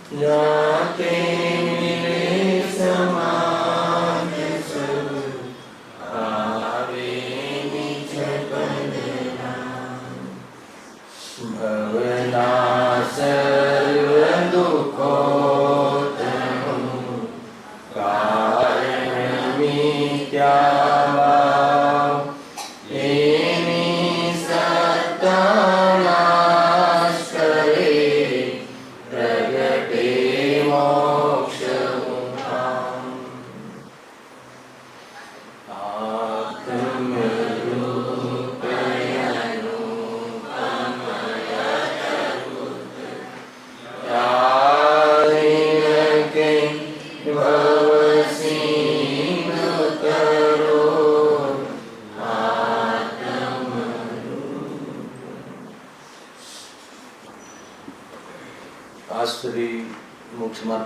जाते मिले समाज सब आवे निज बदला भवना सर्व दुखो कारण मिथ्या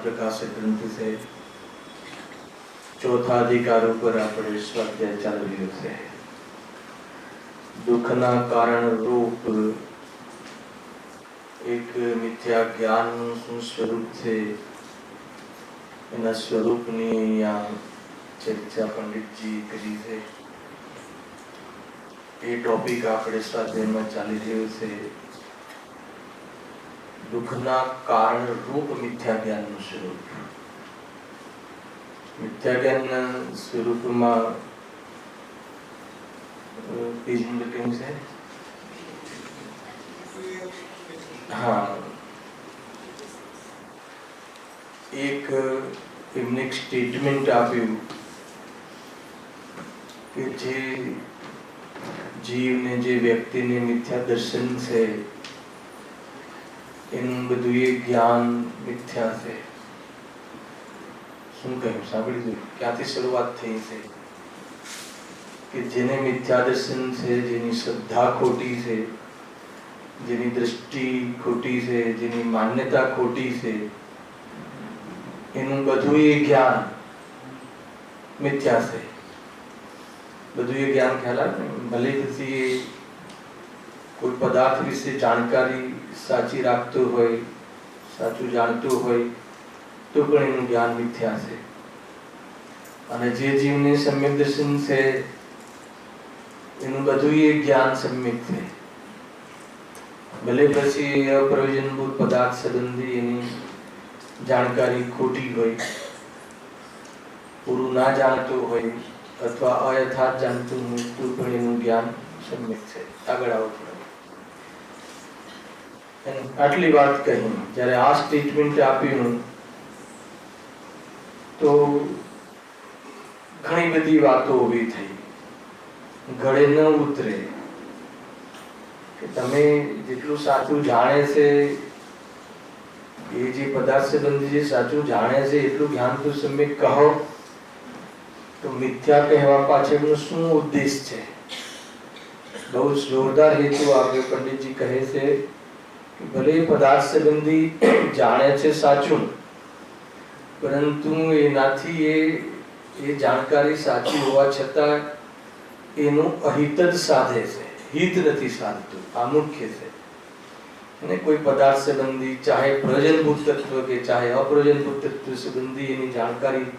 प्रकाशित ग्रंथ से चौथा अधिकार पर આપણે સ્વાધ્યાય ચાલુ રહ્યો છે। દુઃખના કારણ રૂપ એક મિથ્યા જ્ઞાનનું શું સ્વરૂપ છે એના સ્વરૂપની અહીંયા ચર્ચા પંડિતજી કરી છે। એ ટોપિક આપણે સ્વાધ્યાયમાં ચાલી રહ્યો છે। दुखना कारण रूप मिथ्या ज्ञान स्वरूप मिथ्या ज्ञान स्वरूप में पेज नंबर केम से हाँ एक एमने एक स्टेटमेंट आप्યું કે જે જીવને જે વ્યક્તિને મિથ્યા દર્શન છે એનું બધું એ જ્ઞાન મિથ્યા છે। શું કહ્યું સાંભળી ક્યાંથી શરૂઆત થઈ છે કે જેને મિથ્યા દર્શન છે, જેની શ્રદ્ધા ખોટી છે, જેની દૃષ્ટિ ખોટી છે, જેની માન્યતા ખોટી છે, એનું બધું એ જ્ઞાન મિથ્યા છે। બધું એ જ્ઞાન ખ્યાલ આવે ને ભલે પછી કોઈ પદાર્થ વિશે જાણકારી સાચી રાખતો હોય, સાચું જાણતો હોય તો પણ એનું જ્ઞાન મિથ્યા છે। અને જે જીવને સમ્યક દર્શન છે એનું બધું એ જ્ઞાન સમ્યક છે। ભલે પછી અપ્રયોજનભૂત પદાર્થ સંબંધી એની જાણકારી ખોટી હોય, પૂરું ના જાણતું હોય અથવા અયથાર્થ જાણતું હોય તો પણ એનું જ્ઞાન સમ્યક છે। આગળ આવો પડે આટલી વાત કહી જ્યારે આ સ્ટેટમેન્ટ આપ્યું તો ઘણી બધી વાતો ઊભી થઈ। ગળે ન ઉતરે કે તમે જેટલું સાચું જાણે છે એ જે પદાર્થ સંબંધી જે સાચું જાણે છે એટલું જ્ઞાન તો સમ્યક કહો તો મિથ્યા કહેવા પાછળનો શું ઉદ્દેશ છે? બહુ જોરદાર હેતુ આપ્યો। પંડિતજી કહે છે ભલે પદાર્થ સંબંધી જાણે છે સાચું, પરંતુ એનાથી એ જાણકારી સાચી હોવા છતાં એનું અહિત જ સાધે છે, હિત નથી સાધતું। આ મુખ્ય છે। અને કોઈ પદાર્થ સંબંધી ચાહે પ્રયોજનભૂત તત્વ કે ચાહે અપ્રયોજનભૂત તત્વ સંબંધી એની જાણકારી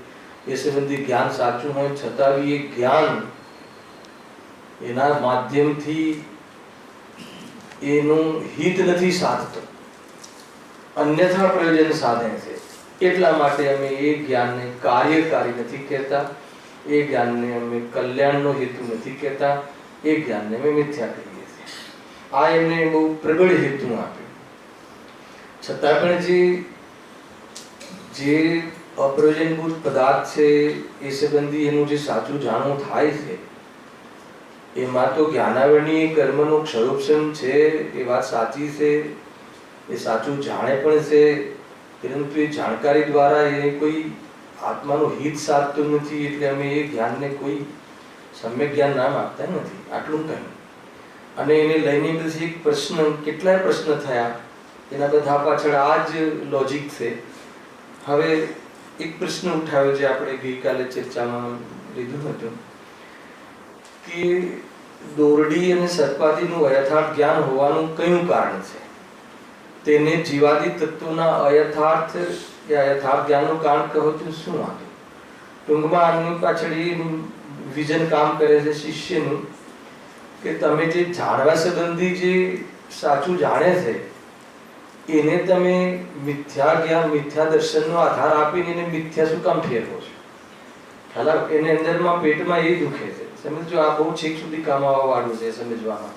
એ સંબંધી જ્ઞાન સાચું હોય છતાં બી એ જ્ઞાન એના માધ્યમથી એનું હિત નથી સાધતો, અન્યથા પ્રયોજન સાધે છે। એટલા માટે અમે એ જ્ઞાનને કાર્યકારી નથી કહેતા, એ જ્ઞાનને અમે કલ્યાણનો હેતુ નથી કહેતા, એ જ્ઞાનને અમે મિથ્યા કહીએ છીએ। આ એમને બહુ પ્રબળ હેતુ આપ્યો। છતાં પણ જે અપ્રયોજનભૂત પદાર્થ છે એ સંબંધી એનું જે સાચું જાણવું થાય છે એમાં તો જ્ઞાનાવરણી કર્મનો ક્ષયોપશન છે, એ વાત સાચી છે, એ સાચું જાણે પણ છે, પરંતુ એ જાણકારી દ્વારા એ કોઈ આત્માનું હિત સાધતું નથી। એટલે અમે એ જ્ઞાનને કોઈ સમ્યક જ્ઞાન નામ આપતા નથી। આટલું કહ્યું। અને એને લઈને પછી એક પ્રશ્ન, કેટલાય પ્રશ્ન થયા, એના બધા પાછળ આ જ લોજિક છે। હવે એક પ્રશ્ન ઉઠાવ્યો જે આપણે ગઈકાલે ચર્ચામાં લીધું હતું કે દોરડી અને સર્પાદીનું અયથાર્થ જ્ઞાન હોવાનું કયું કારણ છે? તેને જીવાદી તત્વોના અયથાર્થ યા યથાર્થ જ્ઞાનનું કારણ કહો તો શું વાંધો? ટૂંકમાં આની પાછળ એ વિઝન કામ કરે છે શિષ્યનું કે તમે જે જાણવા સંબંધી જે સાચું જાણે છે એને તમે મિથ્યા જ્ઞાન મિથ્યા દર્શનનો આધાર આપીને એને મિથ્યા શું કામ ફેરવો છો? ખ્યાલ એને અંદરમાં પેટમાં એ દુખે છે. સમજો, આ બહુ છેક સુધી કામ આવવા વાળું છે સમજવામાં.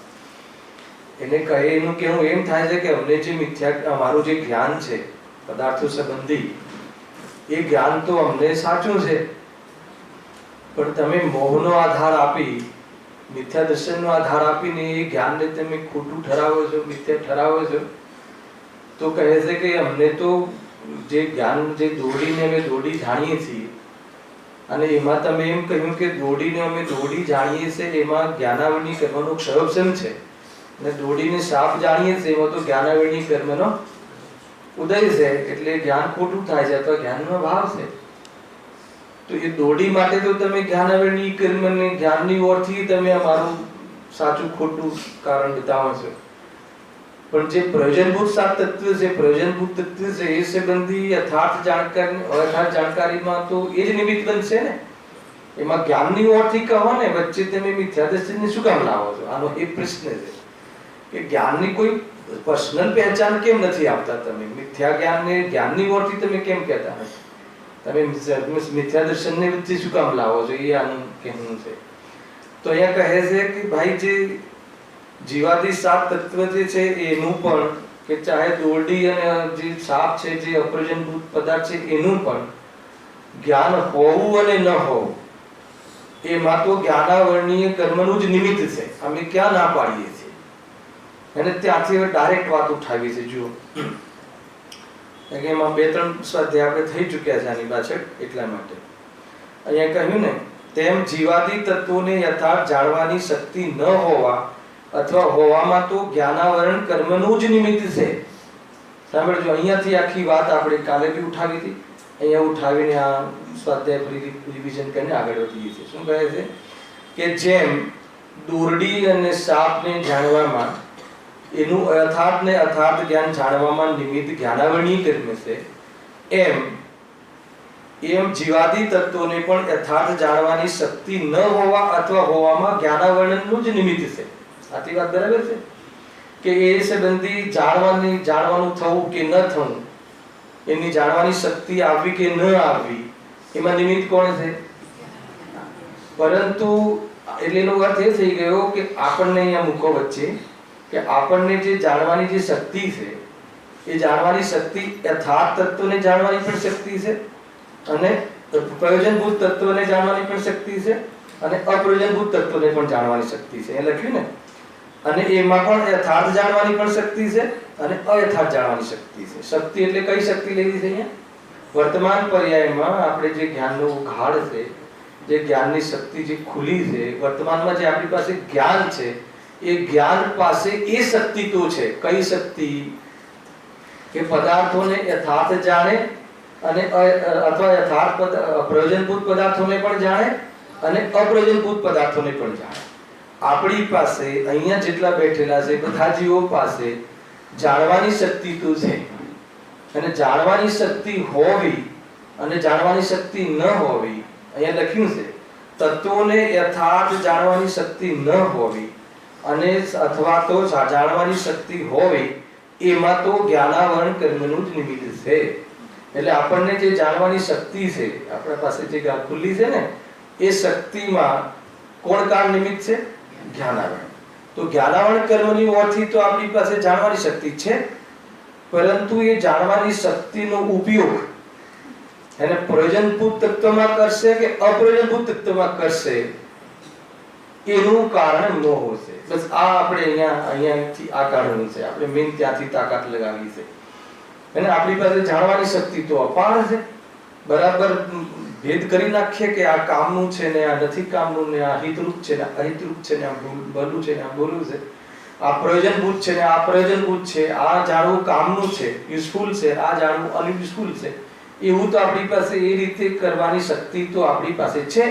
એને કહે એનું કેવું એમ થાય છે કે અમને જે મિથ્યા અમારું જે જ્ઞાન છે પદાર્થો સંબંધી એ જ્ઞાન તો અમને સાચું છે, પણ તમે મોહનો આધાર આપી મિથ્યા દર્શનનો આધાર આપીને એ જ્ઞાનને તમે ખોટું ઠરાવો છો, મિથ્યા ઠરાવો છો. તો કહે છે કે અમને તો જે જ્ઞાન જે દોડીને અમે દોડી જાણીએ છીએ અને એમાં તમે એમ કહ્યું કે દોડીને અમે દોડી જાણીએ છીએ એમાં જ્ઞાનાવરણી કર્મનો ક્ષયોપશમ છે, અને દોડીને સાપ જાણીએ છીએ એમાં તો જ્ઞાનાવરણી કર્મનો ઉદય છે, એટલે જ્ઞાન ખોટું થાય છે અથવા જ્ઞાનનો ભાવ છે. તો એ દોડી માટે તો તમે જ્ઞાનાવરણી કર્મને જ્ઞાનની ઓરથી તમે અમારું સાચું ખોટું કારણ બતાવો છો. પણ જે પ્રયોજનભૂત સાત તત્વ છે, પ્રયોજનભૂત તત્વ છે એ સંબંધી યથાર્થ જાણકારી અયથાર્થ જાણકારીમાં તો એ જ નિમિત્ત બનશે ને. એમાં જ્ઞાનની ઓરથી કહો ને, વચ્ચે તમે મિથ્યા દર્શનને શું કામ લાવો છો? આનો એ પ્રશ્ન છે કે જ્ઞાનની કોઈ પર્સનલ પહેચાન કેમ નથી આપતા તમે? મિથ્યા જ્ઞાનને જ્ઞાનની ઓરથી તમે કેમ કહેતા નથી? તમે મિથ્યા દર્શનને વચ્ચે શું કામ લાવો છો? એ આનું કહેવું છે. તો અહીંયા કહે છે કે ભાઈ જે જીવાદી સાત તત્વ જે છે એનું પણ, કે ચાહે દોરડી અને જે સાપ છે જે અપ્રયોજનભૂત પદાર્થ છે એનું પણ જ્ઞાન હોવું અને ન હોવું એમાં તો જ્ઞાનાવરણીય કર્મનું જ નિમિત્ત છે. અમે ક્યાં ના પાડીએ છીએ? અને ત્યાંથી હવે ડાયરેક્ટ વાત ઉઠાવી છે. જુઓ, એમાં બે ત્રણ સ્વાધ્યાય આપણે થઈ ચૂક્યા છે આની પાછળ, એટલા માટે અહીંયા કહ્યું ને તેમ જીવાદી તત્વોને યથાર્થ જાણવાની શક્તિ ન હોવા અથવા હોવામાં તો જ્ઞાનાવરણ કર્મનું જ નિમિત્ત છે. સાંભળજો, અહીંયાથી આખી વાત આપણે કાલે બી ઉઠાવી હતી, અહીંયા ઉઠાવીને આ સ્વાધ્યાય ફરી રિવિઝન કરીને આગળ વધીએ છીએ. શું કહે છે કે જેમ દોરડી અને સાપને જાણવામાં એનું અયથાર્થ ને અર્થાર્થ જ્ઞાન જાણવામાં નિમિત્ત જ્ઞાનાવરણીય કર્મ છે, એમ જીવાદી તત્વોને પણ યથાર્થ જાણવાની શક્તિ ન હોવા અથવા હોવામાં જ્ઞાનાવરણનું જ નિમિત્ત છે. આથી વાત બરાબર છે કે એ સંબંધી જાણવાનું થવું કે ન થવું, એની જાણવાની શક્તિ આવવી કે ન આવવી, એમાં નિમિત્ત કોણ છે? પરંતુ એટલે એનો અર્થ એ થઈ ગયો કે આપણને અહીંયા મૂકો વચ્ચે કે આપણને જે જાણવાની જે શક્તિ છે એ જાણવાની શક્તિ યથાર્થ તત્વને જાણવાની પણ શક્તિ છે, અને પ્રયોજનભૂત તત્વને જાણવાની પણ શક્તિ છે, અને અપ્રયોજનભૂત તત્વને પણ જાણવાની શક્તિ છે. એ લખ્યું ને. અને એમાં પણ યથાર્થ જાણવાની પણ શક્તિ છે અને અયથાર્થ જાણવાની શક્તિ છે. શક્તિ એટલે કઈ શક્તિ લેવી છે અહીંયા? વર્તમાન પર્યાયમાં આપણે જે જ્ઞાનનો ઉઘાડ છે, જે જ્ઞાનની શક્તિ જે ખુલી છે, વર્તમાનમાં જે આપણી પાસે જ્ઞાન છે એ જ્ઞાન પાસે એ શક્તિ તો છે. કઈ શક્તિ? કે પદાર્થોને યથાર્થ જાણે અને અથવા યથાર્થ પ્રયોજનભૂત પદાર્થોને પણ જાણે અને અપ્રયોજનભૂત પદાર્થોને પણ જાણે. આપણી પાસે અહીંયા જેટલા બેઠેલા છે બધા જીવો પાસે જાણવાની શક્તિ તો છે, અને જાણવાની શક્તિ હોવી અને જાણવાની શક્તિ ન હોવી અહીંયા લખ્યું છે. તત્વોને યથાર્થ જાણવાની શક્તિ ન હોવી અને અથવા તો જાણવાની શક્તિ હોવી એમાં તો જ્ઞાનાવરણ કર્મનું જ નિમિત્ત છે. એટલે આપણને જે જાણવાની શક્તિ છે, આપણા પાસે જે ખુલ્લી છે ને, એ શક્તિમાં કોણ કારણ નિમિત્ત છે? જ્ઞાનાવરણ. તો જ્ઞાનાવરણ કર્મની ઓરથી તો આપણી પાસે જાણવાની શક્તિ છે, પરંતુ એ જાણવાની શક્તિનો ઉપયોગ એને પ્રયોજનભૂત તત્વમાં કરશે કે અપ્રયોજનભૂત તત્વમાં કરશે એનું કારણ મોહ છે. બસ આ આપણે અહીંયાથી આ કારણ છે. આપણે મેન ત્યાંથી તાકાત લગાવી છે. અને આપણી પાસે જાણવાની શક્તિ તો અપાર છે. બરાબર ભેદ કરી નાખીએ કે આ કામનું છે ને આ નથી કામનું, ને આ હિતરૂપ છે ને અહિતરૂપ છે ને આ ભલું છે ને આ બોલું છે, આ પ્રયોજનભૂત છે ને આ પ્રયોજનભૂત છે, આ જાણવું કામનું છે, યુઝફુલ છે, આ જાણવું અનયુઝફુલ છે, એવું તો આપણી પાસે એ રીતે કરવાની શક્તિ તો આપણી પાસે છે.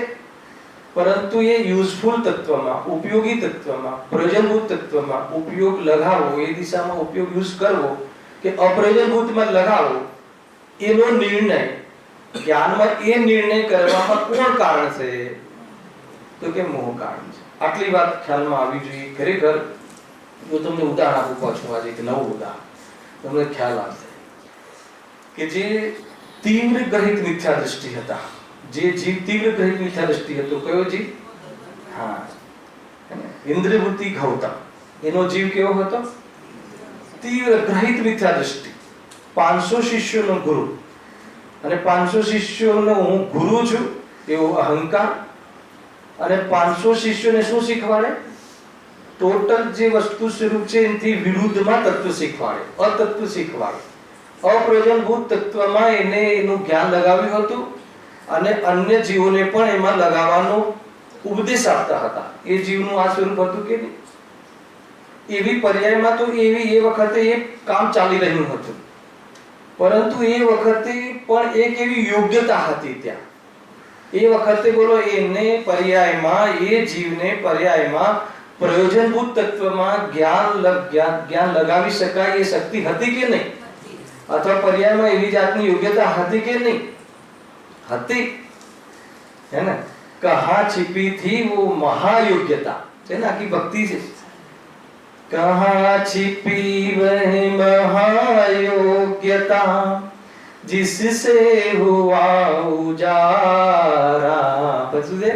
પરંતુ એ યુઝફુલ તત્વમાં, ઉપયોગી તત્વમાં, પ્રયોજનભૂત તત્વમાં ઉપયોગ લગાવવો, એ દિશામાં ઉપયોગ યુઝ કરવો, કે અપ્રયોજનભૂતમાં લગાવો એનો નિર્ણય જ્ઞાનમાં એ નિર્ણય કરવામાં કોણ કારણ છે? તો કે મોહ કારણ છે. આટલી વાત ખ્યાલમાં આવી જોઈએ. ખરેખર જો તમને ઉદાહરણ આપું પાછું આજે એક નવું ઉદાહરણ તમને ખ્યાલ આવશે કે જે તીવ્ર ગ્રહિત મિથ્યા દ્રષ્ટિ હતા, જે જીવ તીવ્ર ગ્રહિત મિથ્યા દ્રષ્ટિ હતો, કયો જીવ? હા, ઇન્દ્રવૃત્તિ ગૌતમ, એનો જીવ કેવો હતો? તીવ્ર ગ્રહિત મિથ્યા દ્રષ્ટિ. 500 શિષ્યોનો ગુરુ, અને 500 શિષ્યોનો હું ગુરુ છું એવો અહંકાર, અને 500 શિષ્યોને શું શીખવાડે? ટોટલ જે વસ્તુ સ્વરૂપ છે એનાથી વિરુદ્ધમાં તત્વ શીખવાડે, અતત્વ શીખવાડે. અપ્રયોજનભૂત તત્વમાં એને એનું જ્ઞાન લગાવ્યું હતું અને અન્ય જીવોને પણ એમાં લગાવવાનો ઉપદેશ આપતા હતા. એ જીવનું આ સ્વરૂપ હતું કે નહીં? એવી પર્યાયમાં તો એવી એ વખતે એ કામ ચાલી રહ્યું હતું, પરંતુ એ વખતે પણ એક એવી યોગ્યતા હતી ત્યાં. એ વખતે બોલો એને પર્યાયમાં, એ જીવને પર્યાયમાં પ્રયોજનભૂત તત્વમાં જ્ઞાન લગાવી શકાય એ શક્તિ હતી કે નહીં? અથવા પર્યાયમાં એવી જાતની યોગ્યતા હતી કે નહીં? હતી, है ना? कहाँ छिपी थी वो महायोग्यता, है ना? की भक्ति से कहाँ छिपी वह महायोग्यता जिससे हुआ उजारा. પછી છે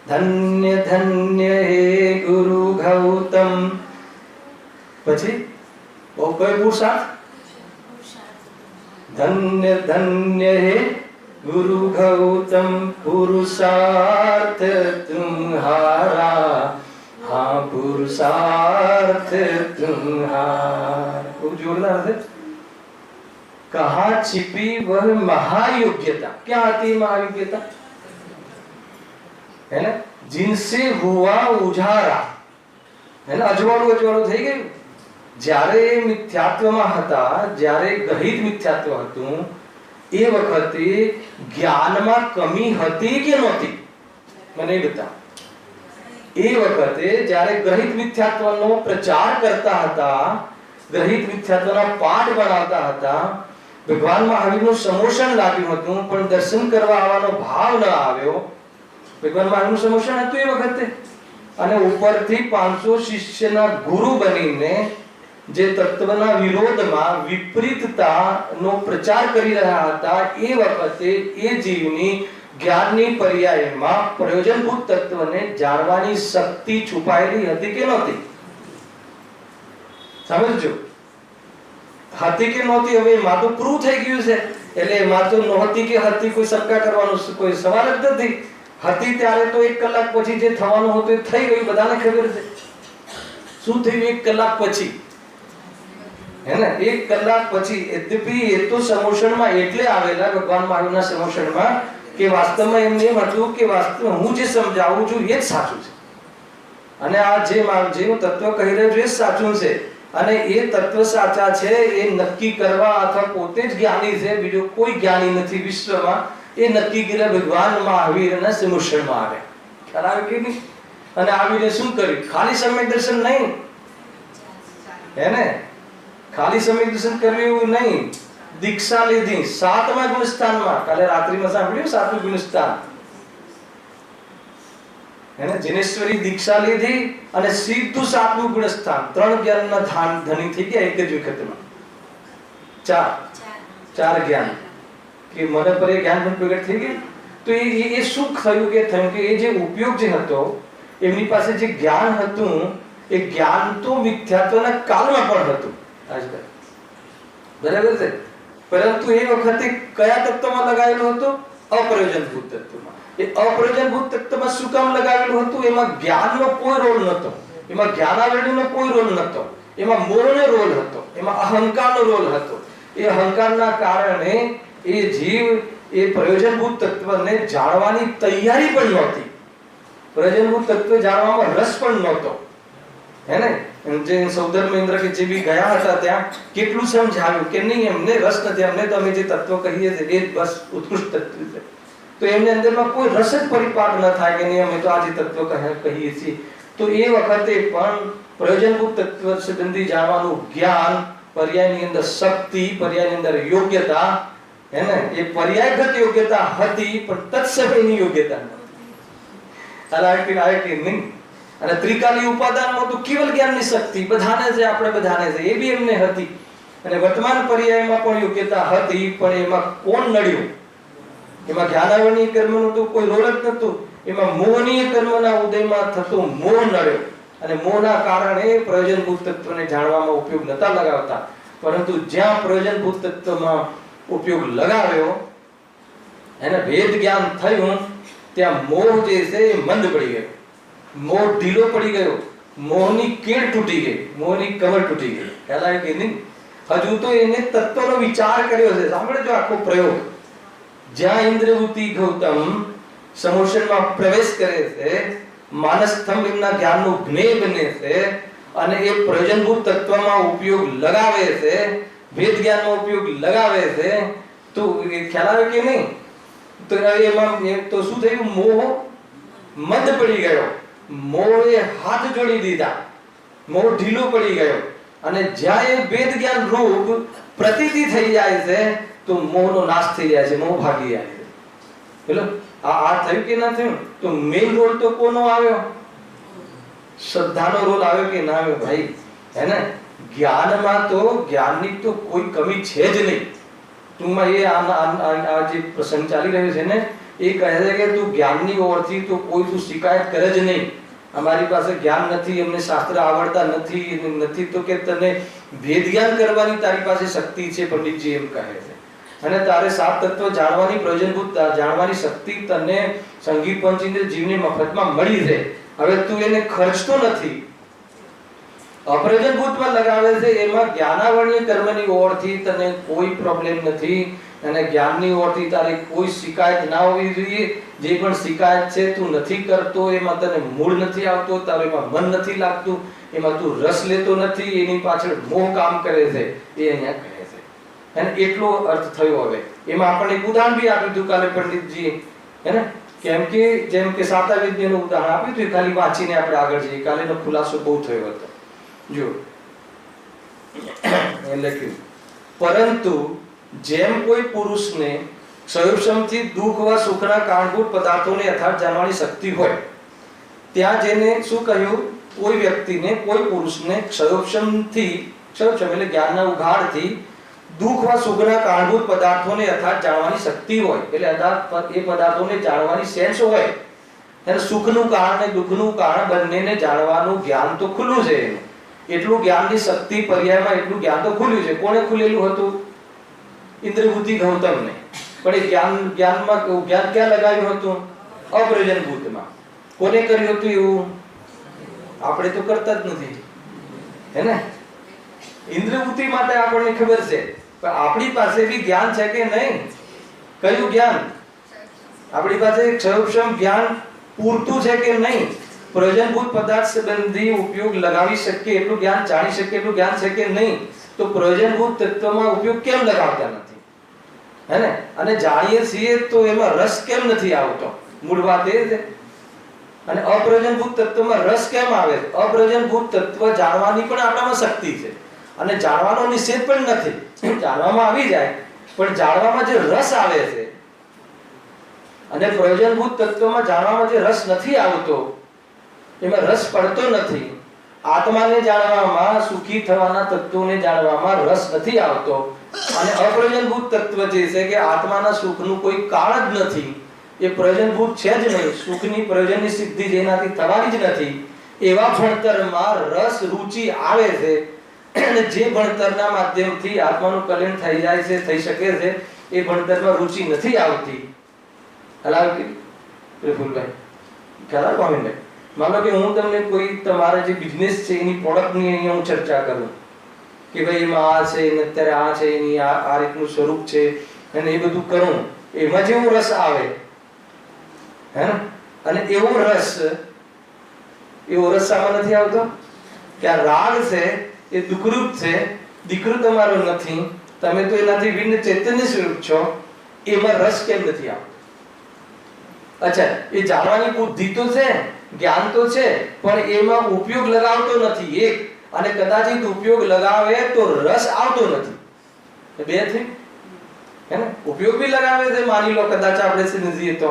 ધન્ય ધન્ય હે ગુરુ ગૌતમ. પછી ઓ કયો પુરુષાર્થ? धन्य धन्य हे गुरु गौतम पुरुषार्थ तुम्हारा. हाँ पुरुषार्थ तुम्हारा. खूब जोरदार है. कहाँ छिपी वह महायोग्यता? क्या आती महायोग्यता? है ना? जिनसे हुआ उजारा, है ना? अजवाળું અજવાળું થઈ ગયું. જ્યારે મિથ્યાત્વમાં હતા, જ્યારે ગ્રહિત મિથ્યાત્વ હતું, એ વખતે જ્ઞાનમાં કમી હતી કે નહોતી? મને બતાવો. એ વખતે જ્યારે ગ્રહિત મિથ્યાત્વનો પ્રચાર કરતા હતા, ગ્રહિત મિથ્યાત્વના પાઠ બનાવતા હતા, ભગવાન મહાવીરનું સમોષણ લાગ્યું હતું, પણ દર્શન કરવા આવવાનો ભાવ ન આવ્યો. ભગવાન મહાવીરનું સમોષણ હતું એ વખતે, અને ઉપરથી 500 શિષ્યના ગુરુ બનીને જે તત્વના વિરોધમાં વિપરીતતાનો પ્રચાર કરી રહ્યા હતા, એ વખતે એ જીવની જ્ઞાનની પર્યાયમાં પ્રયોજનભૂત તત્વને જાણવાની શક્તિ છુપાયેલી હતી કે નહોતી? સમજજો, હતી કે નહોતી? હવે એમાં તો પ્રૂવ થઈ ગયું છે, એટલે એમાં તો નહોતી કે હતી કોઈ શંકા કરવાનો કોઈ સવાલ જ નથી. હતી ત્યારે તો 1 કલાક પછી જે થવાનું હતું એ થઈ ગયું, બધાને ખબર છે. શું થયું 1 કલાક પછી? है ना? 1 કલાક પછી. यद्यपि એ તો સમોષણમાં એટલે આવેલા, ભગવાન મહાવીરના સમોષણમાં, કે વાસ્તવમાં એમને એમ હતું કે વાસ્તવમાં હું જે સમજાવું છું એ જ સાચું છે, અને આ જે હું તત્વ કહી રહ્યો છું એ જ સાચું છે, અને એ તત્વ સાચા છે એ નક્કી કરવા અથવા પોતે જ જ્ઞાની છે, બીજો કોઈ જ્ઞાની નથી વિશ્વમાં, એ નક્કી કર્યા ભગવાન મહાવીરના સમોષણમાં આવ્યા. ખ્યાલ આવે કે નહીં? અને આવીને શું કર્યું? ખાલી સમ્યક દર્શન નહીં, હે ને? ખાલી સમ્યક દર્શન કર્યું એવું નહીં, દીક્ષા લીધી 7મા ગુણસ્થાનમાં. કાલે રાત્રિમાં સાંભળ્યું 7મું ગુણસ્થાન, હે ને? જિનેશ્વરી દીક્ષા લીધી અને સીધું 7મું ગુણસ્થાન. 3 જ્ઞાનના ધણી થઈ ગયા એક જ વખતમાં. 4 જ્ઞાન, કે મને પર એ જ્ઞાન પણ પ્રગટ થઈ ગયું. તો એ શું થયું કે એ જે ઉપયોગ જે હતો, એમની પાસે જે જ્ઞાન હતું, એ જ્ઞાન તો મિથ્યાત્વના કાળમાં પણ હતું આજકાલ, બરાબર છે, પરંતુ એ વખતે કયા તત્વમાં લગાવેલું હતું? અપ્રયોજનભૂત તત્વમાં. એ અપ્રયોજનભૂત તત્વમાં શું કામ લગાવેલું હતું? એમાં જ્ઞાનનો કોઈ રોલ નહોતો, એમાં જ્ઞાનાવરણીનો કોઈ રોલ નહોતો, એમાં મોહનો રોલ હતો, એમાં અહંકારનો રોલ હતો. એ અહંકારના કારણે એ જીવ એ પ્રયોજનભૂત તત્વને જાણવાની તૈયારી પણ નહોતી, પ્રયોજનભૂત તત્વ જાણવામાં રસ પણ નહોતો, હે ને? જે સૌધર્મ ઇન્દ્ર કે જે બી ગયા હતા ત્યાં કેટલું સમજાવ્યું કે નહીં, એમને રસ નથી, અમને તો અમે જે તત્વ કહીએ છીએ એ બસ ઉત્કૃષ્ટ તત્વ છે. તો એમની અંદરમાં કોઈ રસ જ પરિપાક ન થાય કે નહીં, અમે તો આ જે તત્વ કહીએ છીએ. તો એ વખતે પણ પ્રયોજનભૂત તત્વ સંબંધી જાણવાનું જ્ઞાન પર્યાયની અંદર શક્તિ, પર્યાયની અંદર યોગ્યતા, હે ને, એ પર્યાયગત યોગ્યતા હતી પણ તત્સમયની યોગ્યતા નથી. નહીં. અને ત્રિકાલી ઉપાદાનમાં તો કેવલ જ્ઞાનની શક્તિ બધાને છે, આપણે બધાને છે, એ બી એમને હતી. અને વર્તમાન પર્યાયમાં પણ યોગ્યતા હતી પણ એમાં કોણ નડ્યું? એમાં જ્ઞાનાવરણીય કર્મનું તો કોઈ રોલ જ નહોતું. એમાં મોહનીય કર્મના ઉદયમાં થતો મોહ નડ્યો અને મોહના કારણે પ્રયોજનભૂત તત્વને જાણવામાં ઉપયોગ નતા લગાવતા. પરંતુ જ્યાં પ્રયોજનભૂત તત્વમાં ઉપયોગ લગાવ્યો એને ભેદ જ્ઞાન થયું, ત્યાં મોહ જે છે એ મંદ પડી ગયો, મોહ ઢીલો પડી ગયો, મોહની કેળ તૂટી ગઈ, મોહની કવર તૂટી ગઈ. ખ્યાલ આવે કે નહીં? હજુ તો એને તત્વનો વિચાર કર્યો છે. સાંભળજો આખો પ્રયોગ. જ્યાં ઇન્દ્રવૃત્તિ ગૌતમ સમોષણમાં પ્રવેશ કરે છે, માનસસ્તંભ એમના જ્ઞાનનું જ્ઞેય બને છે અને એ પ્રયોજનભૂત તત્વમાં ઉપયોગ લગાવે છે, ભેદ જ્ઞાનનો ઉપયોગ લગાવે છે, તો એ ખ્યાલ આવે કે નહીં? તો એમાં તો શું થયું? મોહ મંદ પડી ગયો, મોહે હાથ જોડી દીધા, મોહ ઢીલો પડી ગયો. અને જ્યાં એ ભેદ જ્ઞાન રૂપ પ્રતીતિ થઈ જાય છે તો મોહનો નાશ થઈ જાય છે, મોહ ભાગી જાય છે. બોલો આ થયું કે ના થયું? તો મેઇન રોલ તો કોનો આવ્યો? શ્રદ્ધાનો રોલ આવ્યો કે ના આવ્યો ભાઈ? હે ને? જ્ઞાનમાં તો જ્ઞાનની તો કોઈ કમી છે જ નહીં. ટૂંકમાં એ આ જે પ્રસંગ ચાલી રહ્યો છે ને, એ કહે છે કે તું જ્ઞાનની ઓરથી તો કોઈ તું શિકાયત કરે જ નહીં. અમારી પાસે જ્ઞાન નથી, અમને શાસ્ત્ર આવડતા નથી તો કે તને ભેદ જ્ઞાન કરવાની તારી પાસે શક્તિ છે, પંડિતજી એમ કહે છે. અને તારે સાત તત્વ જાણવાની પ્રયોજનભૂત જાણવાની શક્તિ તને સંગીત પંચેન્દ્ર જીવને મફતમાં મળી છે. હવે તું એને ખર્ચતો નથી, અપ્રયોજનભૂતમાં લગાવે છે. એમાં જ્ઞાનાવરણીય કર્મની ઓરથી તને કોઈ પ્રોબ્લેમ નથી અને જ્ઞાનની ઓરથી તારે કોઈ શિકાયત ના હોવી જોઈએ. જે પણ શિકાયત છે તું નથી કરતો, એમાં તને મૂળ નથી આવતો, તારે એમાં મન નથી લાગતું, એમાં તું રસ લેતો નથી, એની પાછળ મોહ કામ કરે છે, એ અહીંયા કહે છે. અને એટલો અર્થ થયો. હવે એમાં આપણને એક ઉદાહરણ બી આપ્યું હતું કાલે પંડિતજી, હે ને? કેમ કે જેમ કે સાતા વિદ્યાનું ઉદાહરણ આપ્યું હતું, ખાલી વાંચીને આપણે આગળ જઈએ. કાલેનો ખુલાસો બહુ થયો હતો. જો એ લખ્યું, પરંતુ જેમ કોઈ પુરુષને ક્ષયોક્ષમથી દુઃખ વા સુખના કારણભૂત પદાર્થોને યથાર્થ જાણવાની શક્તિ હોય, ત્યાં જેને શું કહ્યું? કોઈ વ્યક્તિને, કોઈ પુરુષને ક્ષયોક્ષમથી, ક્ષયોક્ષમ એટલે જ્ઞાનના ઉઘાડથી દુઃખ વા સુખના કારણભૂત પદાર્થોને યથાર્થ જાણવાની શક્તિ હોય, એટલે એ પદાર્થોને જાણવાની સેન્સ હોય. અને સુખનું કારણ અને દુઃખનું કારણ બંનેને જાણવાનું જ્ઞાન તો ખુલ્લું છે. એટલું જ્ઞાનની શક્તિ પર્યાયમાં એટલું જ્ઞાન તો ખુલ્યું છે. કોને ખુલેલું હતું? ઇન્દ્રવૃત્તિ ગૌતમને. પણ એ જ્ઞાન ક્યાં લગાવ્યું હતું? અપ્રયોજનભૂતમાં. કોને કર્યું હતું એવું? આપણે તો કરતા જ નથી, હે ને? ઇન્દ્રવૃત્તિ માટે આપણને ખબર છે, પણ આપણી પાસે બી જ્ઞાન છે કે નહીં? કયું જ્ઞાન? આપણી પાસે ક્ષયોક્ષમ જ્ઞાન પૂરતું છે કે નહીં? પ્રયોજનભૂત પદાર્થ સંબંધી ઉપયોગ લગાવી શકીએ એટલું જ્ઞાન, જાણી શકીએ એટલું જ્ઞાન છે કે નહીં? તો પ્રયોજનભૂત તત્વમાં ઉપયોગ કેમ લગાવતા નથી, હે ને? અને જાણીએ છીએ તો એમાં રસ કેમ નથી આવતો? મૂળ વાત એ છે. અને અપ્રયોજનભૂત તત્વમાં રસ કેમ આવે? અપ્રયોજનભૂત તત્વ જાણવાની પણ આપણામાં શક્તિ છે અને જાણવાનો નિષેધ પણ નથી. જાણવામાં આવી જાય, પણ જાણવામાં જે રસ આવે છે અને પ્રયોજનભૂત તત્વમાં જાણવામાં જે રસ નથી આવતો, એમાં રસ પડતો નથી. આત્માને જાણવામાં, સુખી થવાના તત્વોને જાણવામાં રસ નથી આવતો. અને અપ્રયોજનભૂત તત્વ જે છે કે આત્માના સુખનું કોઈ કારણ જ નથી, એ પ્રયોજનભૂત છે જ નહીં, સુખની પ્રયોજનની સિદ્ધિ જેનાથી થવાની જ નથી, એવા ભણતરમાં રસ, રુચિ આવે છે. અને જે ભણતરના માધ્યમથી આત્માનું કલ્યાણ થઈ જાય છે, થઈ શકે છે, એ ભણતરમાં રુચિ નથી આવતી. હલાવતી પ્રફુલભાઈ, ખ્યાલ પામીને માનો કે હું તમને કોઈ તમારા જે બિઝનેસ છે એની પ્રોડક્ટની અહીંયા હું ચર્ચા કરું કે ભાઈ એમાં આ છે, અત્યારે આ છે, એની આ રીતનું સ્વરૂપ છે, અને એ બધું કરું, એમાં જેવો રસ આવે, હે ને? અને એવો રસ શામાં નથી આવતો? કે આ રાગ છે એ દુઃખરૂપ છે, દીકરો તમારો નથી, તમે તો એનાથી ભિન્ન ચૈતન્ય સ્વરૂપ છો, એમાં રસ કેમ નથી આવતો? અચ્છા, એ જાણવાની બુદ્ધિ તો છે, જ્ઞાન તો છે, પણ એમાં ઉપયોગ લગાવતો નથી. એક અને કદાચિત ઉપયોગ લગાવે તો રસ આવતો નથી. બે થઈ હે ને. ઉપયોગ બી લગાવે છે, માની લો કદાચ આપણે સમજીએ તો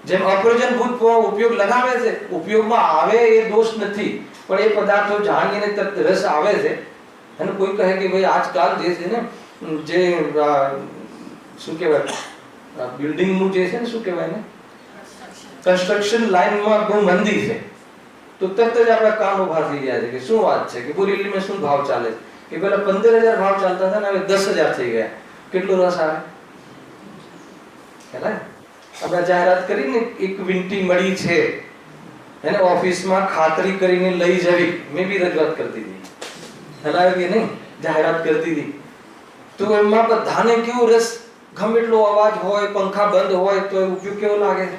જેમ અપ્રયોજનભૂત ઉપયોગ લગાવે છે, ઉપયોગમાં આવે એ દોષ નથી, પણ એ પદાર્થો જાણીને તરત રસ આવે છે. અને કોઈ કહે કે ભાઈ આજકાલ જે છે ને જે શું કહેવાય બિલ્ડિંગ નું જે છે ને શું કહેવાય ને કન્સ્ટ્રક્શન લાઈનમાં બહુ મંદી છે, તો તરત જ આપણા કામ ઉભા થઈ ગયા છે કે શું વાત છે કે બોરીવલીમાં શું ભાવ ચાલે છે, કે પેલા 15,000 ભાવ ચાલતા હતા ને હવે 10,000 થઈ ગયા. કેટલો રસ આવે ખ્યાલ આપણે જાહેરાત કરીને એક વીંટી મળી છે એને ઓફિસમાં ખાતરી કરીને લઈ જવી, મેં બી રજૂઆત કરતી હતી ખ્યાલ કે નહીં, જાહેરાત કરતી હતી. તો એમાં બધાને કેવું રસ, ગમે એટલો અવાજ હોય, પંખા બંધ હોય તો ઉપયોગ કેવો લાગે છે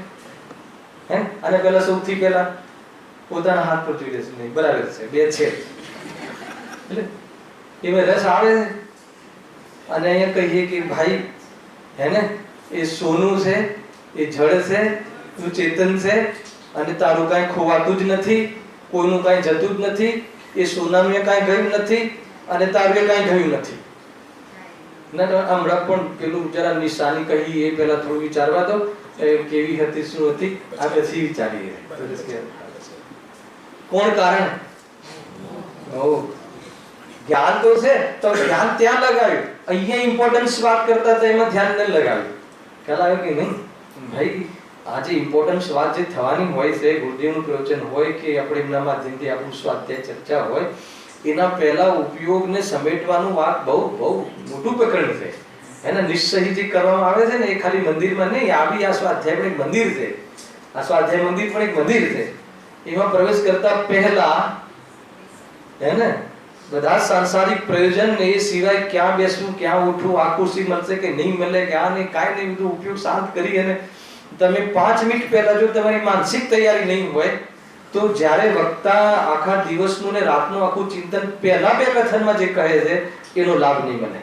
હે. અને પેલા સૌથી પહેલા પોતાના હાથ પર જોઈ લેશે, નહીં બરાબર છે બે છે એટલે એમાં રસ આવે છે. અને અહીંયા કહીએ કે ભાઈ હે ને એ સોનું છે, એ જળ છે, તું ચેતન છે, અને તારું કાંઈ ખોવાતું જ નથી, કોઈનું કાંઈ જતું જ નથી, એ સોનાનું કાંઈ ગયું નથી અને તારું કાંઈ ગયું નથી. ના તો હમણાં પણ પેલું જરા નિશાની કહી એ પહેલા થોડું વિચારવા દો કેવી હતી શું હતી, આ પછી વિચારીએ. કોણ કારણ? જ્ઞાન તો છે તો ધ્યાન ત્યાં લગાવ્યું, અહીંયા ઇમ્પોર્ટન્સ વાત કરતા હતા એમાં ધ્યાન ન લગાવ્યું. ખ્યાલ આવ્યો કે નહીં ભાઈ? આજે ઇમ્પોર્ટન્સ વાત જે થવાની હોય છે, ગુરુદેવનું પ્રવચન હોય કે આપણે એમના માધ્યમથી આપણું સ્વાધ્યાય ચર્ચા હોય, એના પહેલા ઉપયોગને સમેટવાનું વાત બહુ બહુ મોટું પ્રકરણ છે. એના નિશ્ચય જે કરવામાં આવે છે ને એ ખાલી મંદિરમાં નહીં, આ બી આ સ્વાધ્યાય પણ એક મંદિર છે, આ સ્વાધ્યાય મંદિર પણ એક મંદિર છે. એમાં પ્રવેશ કરતા પહેલા હે ને બધા સાંસારિક પ્રયોજન એ સિવાય ક્યાં બેસવું, ક્યાં ઉઠવું, આ ખુરશી મળશે કે નહીં મળે, ક્યાં નહીં, કાંઈ નહીં, બધું ઉપયોગ શાંત કરી અને તમે 5 મિનિટ પહેલા જો તમારી માનસિક તૈયારી નહીં હોય તો જ્યારે વક્તા આખા દિવસનું ને રાતનું આખું ચિંતન પહેલા બે કથનમાં જે કહે છે એનો લાભ નહીં મળે.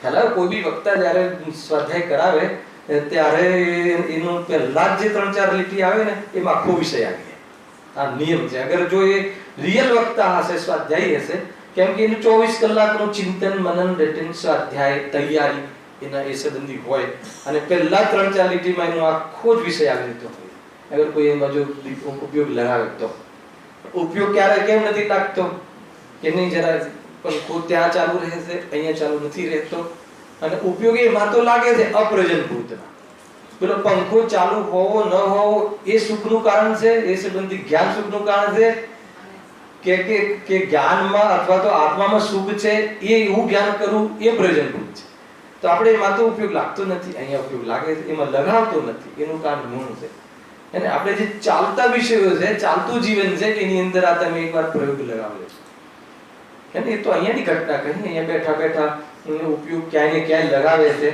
ખ્યાલ કોઈ બી વક્તા જ્યારે સ્વાધ્યાય કરાવે ત્યારે એનું પહેલા જ જે 3-4 લીટી આવે ને એમાં આખો વિષય આવી જાય. આ નિયમ છે. અગર જો એ રિયલ વક્તા હશે, સ્વાધ્યાયી હશે, કેમ કે એનું 24 કલાકનું ચિંતન મનન રટન સ્વાધ્યાય તૈયારી એના એ સંબંધી હોય અને પહેલા 3-4 લીટીમાં એનો આખો જ વિષય આવી જતો હોય. અગર કોઈ એમાં જો ઉપયોગ લગાવે તો ઉપયોગ ક્યારે કેમ નથી લાગતો કે નહીં, જરા પંખો ત્યાં ચાલુ રહે છે, અહીંયા ચાલુ નથી રહેતો. અને ઉપયોગ એમાં તો લાગે છે અપ્રયોજનભૂતમાં. પેલો પંખો ચાલુ હોવો ન હોવો એ સુખનું કારણ છે, એ સંબંધી જ્ઞાન સુખનું કારણ છે કે જ્ઞાનમાં અથવા તો આત્મામાં સુખ છે એ એવું જ્ઞાન કરવું એ પ્રયોજનભૂત છે. તો આપણે એમાં તો ઉપયોગ લાગતો નથી, અહીંયા ઉપયોગ લાગે છે, એમાં લગાવતો નથી, એનું કારણ ગુણ છે. અને આપણે જે ચાલતા વિષયો છે, ચાલતું જીવન છે, એની અંદર આ તમે એકવાર પ્રયોગ લગાવ્યો છે. એ તો અહીંયાની ઘટના કહી, અહીંયા બેઠા બેઠા એનો ઉપયોગ ક્યાંય ને ક્યાંય લગાવે છે.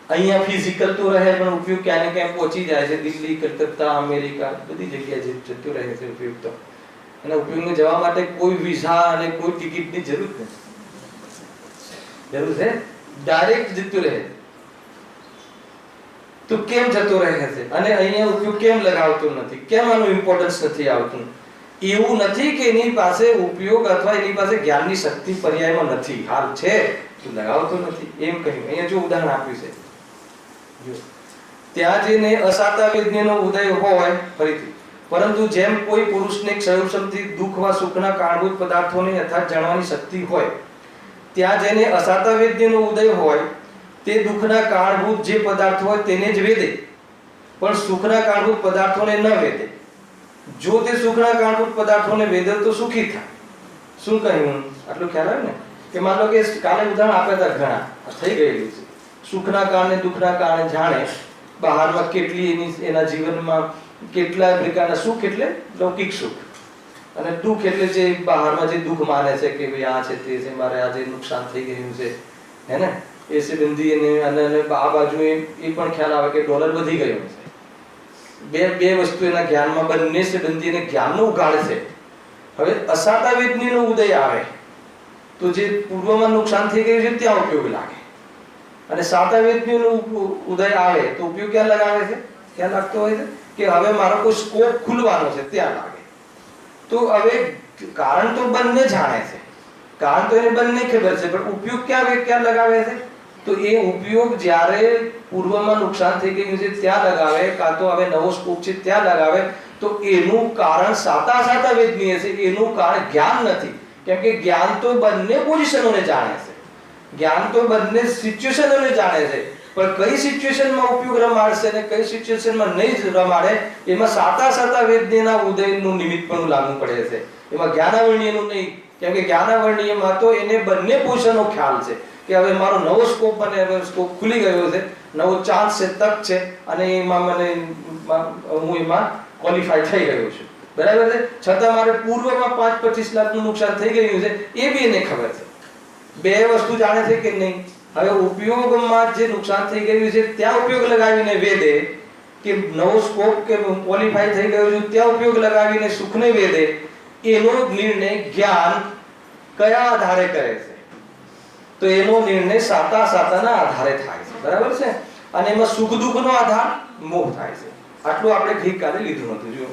અહીંયા ફિઝિકલ તો રહે પણ ઉપયોગ ક્યાંય ને ક્યાંય પહોંચી જાય છે, દિલ્હી, કલકત્તા, અમેરિકા, બધી જગ્યાએ જતો રહે છે ઉપયોગ તો. અને ઉપયોગમાં જવા માટે કોઈ વિઝા અને કોઈ ટિકિટની જરૂર નથી, જરૂર છે ડાયરેક્ટ જતો રહે. તો કેમ જતો રહે છે અને અહીંયા ઉપયોગ કેમ લગાવતો નથી, કેમ આનું ઇમ્પોર્ટન્સ નથી આવતું? એવું નથી કે એની પાસે ઉપયોગ અથવા એની પાસે જ્ઞાનની શક્તિ પર્યાયમાં નથી, હાલ છે તો લગાવતો નથી એમ કહ્યું. અહીંયા જો ઉદાહરણ આપ્યું છે, જો ત્યાં જેને અસાતા વેદનેનો ઉદય હોય ફરીથી, પરંતુ જેમ કોઈ પુરુષને ક્ષયોક્ષમથી દુઃખવા સુખના કારણભૂત પદાર્થોને યથાર્થ જાણવાની શક્તિ હોય, ત્યાં જેને અસાતા વેદનેનો ઉદય હોય તે દુઃખના કારણભૂત જે પદાર્થ હોય તેને જ વેદે, પણ સુખના કારણભૂત પદાર્થોને ન વેદે. જો તે સુખના કારણભૂત પદાર્થોને વેદે તો સુખી થાય. શું કહ્યું? આટલું ખ્યાલ આવે ને? કે માન લો કે કાલે ઉદાહરણ આપ્યા હતા ઘણા, થઈ ગયેલું છે. સુખના કારણે દુઃખના કારણે જાણે બહારમાં કેટલી એના જીવનમાં કેટલા પ્રકારના સુખ, એટલે લૌકિક સુખ, અને દુઃખ એટલે જે બહારમાં જે દુઃખ માને છે કે ભાઈ આ છે તે છે, મારે આજે નુકસાન થઈ ગયું છે હે ને, એ સંબંધી અને આ બાજુ એ પણ ખ્યાલ આવે કે ડોલર વધી ગયો છે. બે વસ્તુ એના જ્ઞાનમાં બંને સંબંધી એને જ્ઞાનનો ઉગાડ છે. હવે અસાતા વેદનીનો ઉદય આવે તો જે પૂર્વમાં નુકસાન થઈ ગયું છે ત્યાં ઉપયોગ લાગે, અને સાતા વેદનીનો ઉદય આવે તો ઉપયોગ ક્યાં લગાવે છે, ક્યાં લાગતો હોય છે કે હવે મારો કોઈ સ્કોપ ખુલવાનો છે ત્યાં લાગે. તો હવે કારણ તો બંને જાણે છે, કારણ તો એને બંને ખબર છે, પણ ઉપયોગ ક્યાં લગાવે છે? તો એ ઉપયોગ જ્યારે પૂર્વમાં નુકસાન થઈ ગયું છે ત્યાં લગાવે, કાં તો હવે નવો સ્કોપ છે ત્યાં લગાવે, તો એનું કારણ સાતા વેદનીય છે, એનું કારણ જ્ઞાન નથી. કેમ કે જ્ઞાન તો બંને પોઝિશનોને જાણે છે, જ્ઞાન તો બંને સિચ્યુએશનોને જાણે છે, પણ કઈ સિચ્યુએશનમાં ઉપયોગ રમાડશે ને કઈ સિચ્યુએશનમાં નહીં રમાડે, એમાં સાતા વેદનીયના ઉદયનું નિમિત્ત પણ લાગુ પડે છે, એમાં જ્ઞાનાવર્ણીયનું નહીં. કેમ કે જ્ઞાનાવર્ણીયમાં તો એને બંને પોઝિશનનો ખ્યાલ છે કે હવે મારો નવો સ્કોપ બને, હવે સ્કોપ ખુલી ગયો છે, નવો ચાન્સ છે, તક છે, અને એમાં હું એમાં ક્વોલિફાય થઈ ગયો છું, બરાબર છે. છતાં મારે પૂર્વમાં 5-25 લાખનું નુકસાન થઈ ગયું છે, એ બી એને ખબર છે. બે વસ્તુ જાણે છે કે નહીં? હવે ઉપયોગમાં જે નુકસાન થઈ ગયું છે ત્યાં ઉપયોગ લગાવીને વેદે, કે નવો સ્કોપ કે ક્વોલિફાય થઈ ગયો છે ત્યાં ઉપયોગ લગાવીને સુખને વેદે, એનો નિર્ણય જ્ઞાન કયા આધારે કરે છે? તો એનો નિર્ણય સાતાના આધારે થાય છે, બરાબર છે. અને એમાં સુખ દુઃખનો આધાર મોહ થાય છે. આટલું આપણે ગઈકાલે લીધું હતું. જો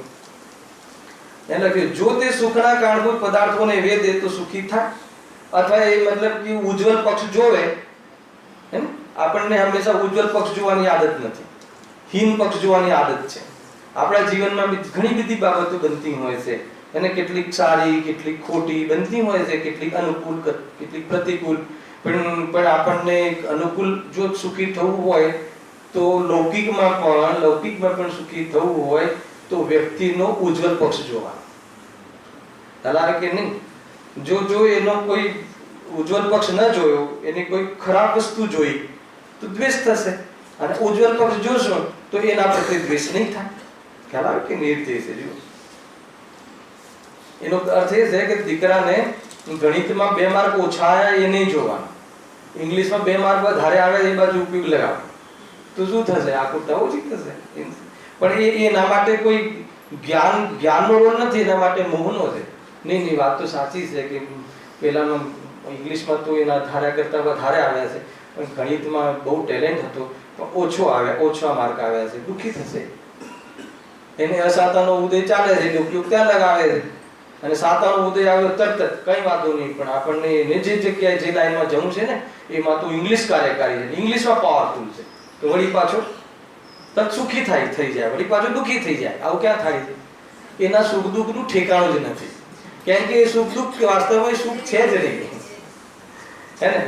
એને લખ્યું, જો તે સુખના કારણભૂત પદાર્થોને વેદે તો સુખી થાય, અથવા એ મતલબ કે ઉજ્જવલ પક્ષ જોવે. આપણને હંમેશા ઉજ્જવલ પક્ષ જોવાની આદત નથી, હીન પક્ષ જોવાની આદત છે. આપણા જીવનમાં ઘણી બધી બાબતો બનતી હોય છે, એને કેટલીક સારી, કેટલીક ખોટી બનતી હોય છે, કેટલીક અનુકૂળ, કેટલીક પ્રતિકૂળ. પણ આપણને અનુકૂળ જો સુખી થવું હોય તો લૌકિકમાં પણ સુખી થવું હોય તો વ્યક્તિનો ઉજ્જવલ પક્ષ જોવાનો. ચાલે કે નહીં? જો એનો કોઈ ઉજ્જવલ પક્ષ ન જોયો, એની કોઈ ખરાબ વસ્તુ જોઈ તો દ્વેષ થશે, અને ઉજ્જવલ પક્ષ જોશો તો એના પ્રત્યે દ્વેષ નહીં થાય. ખ્યાલ આવે કે નહીં? છે જો એનો અર્થ એ છે કે દીકરાને ગણિતમાં 2 માર્ક ઓછા આવ્યા એ નહીં જોવાનું, ઇંગ્લિશમાં 2 માર્ક વધારે આવે એ બાજુ ઉપયોગ લગાવો, તો શું થશે? આકૃતા ઓછી થશે. પણ એના માટે કોઈ જ્ઞાનનો રોલ નથી, એના માટે મોહનો છે. નહીં, વાત તો સાચી છે કે પેલામાં ઇંગ્લિશમાં તો એના ધાર્યા કરતા વધારે આવ્યા છે, પણ ગણિતમાં બહુ ટેલેન્ટ હતો પણ ઓછા માર્ક આવ્યા છે, દુઃખી થશે. એને અસાતાનો ઉદય ચાલે છે, ઉપયોગ ત્યાં લગાવે છે, અને સાતાનો ઉદય આવ્યો તરત કઈ વાંધો નહીં. પણ આપણને એને જે જગ્યાએ જે લાઈનમાં જવું છે ને, એમાં તો ઇંગ્લિશ કાર્યકારી છે, ઇંગ્લિશમાં પાવરફુલ છે, તો વળી પાછો તત સુખી થઈ જાય, વળી પાછો દુઃખી થઈ જાય. આવું ક્યાં થાય છે? એના સુખ દુઃખનું ઠેકાણું જ નથી. કેમ કે એ સુખ દુઃખ વાસ્તવમાં સુખ છે જ નહીં, હે ને?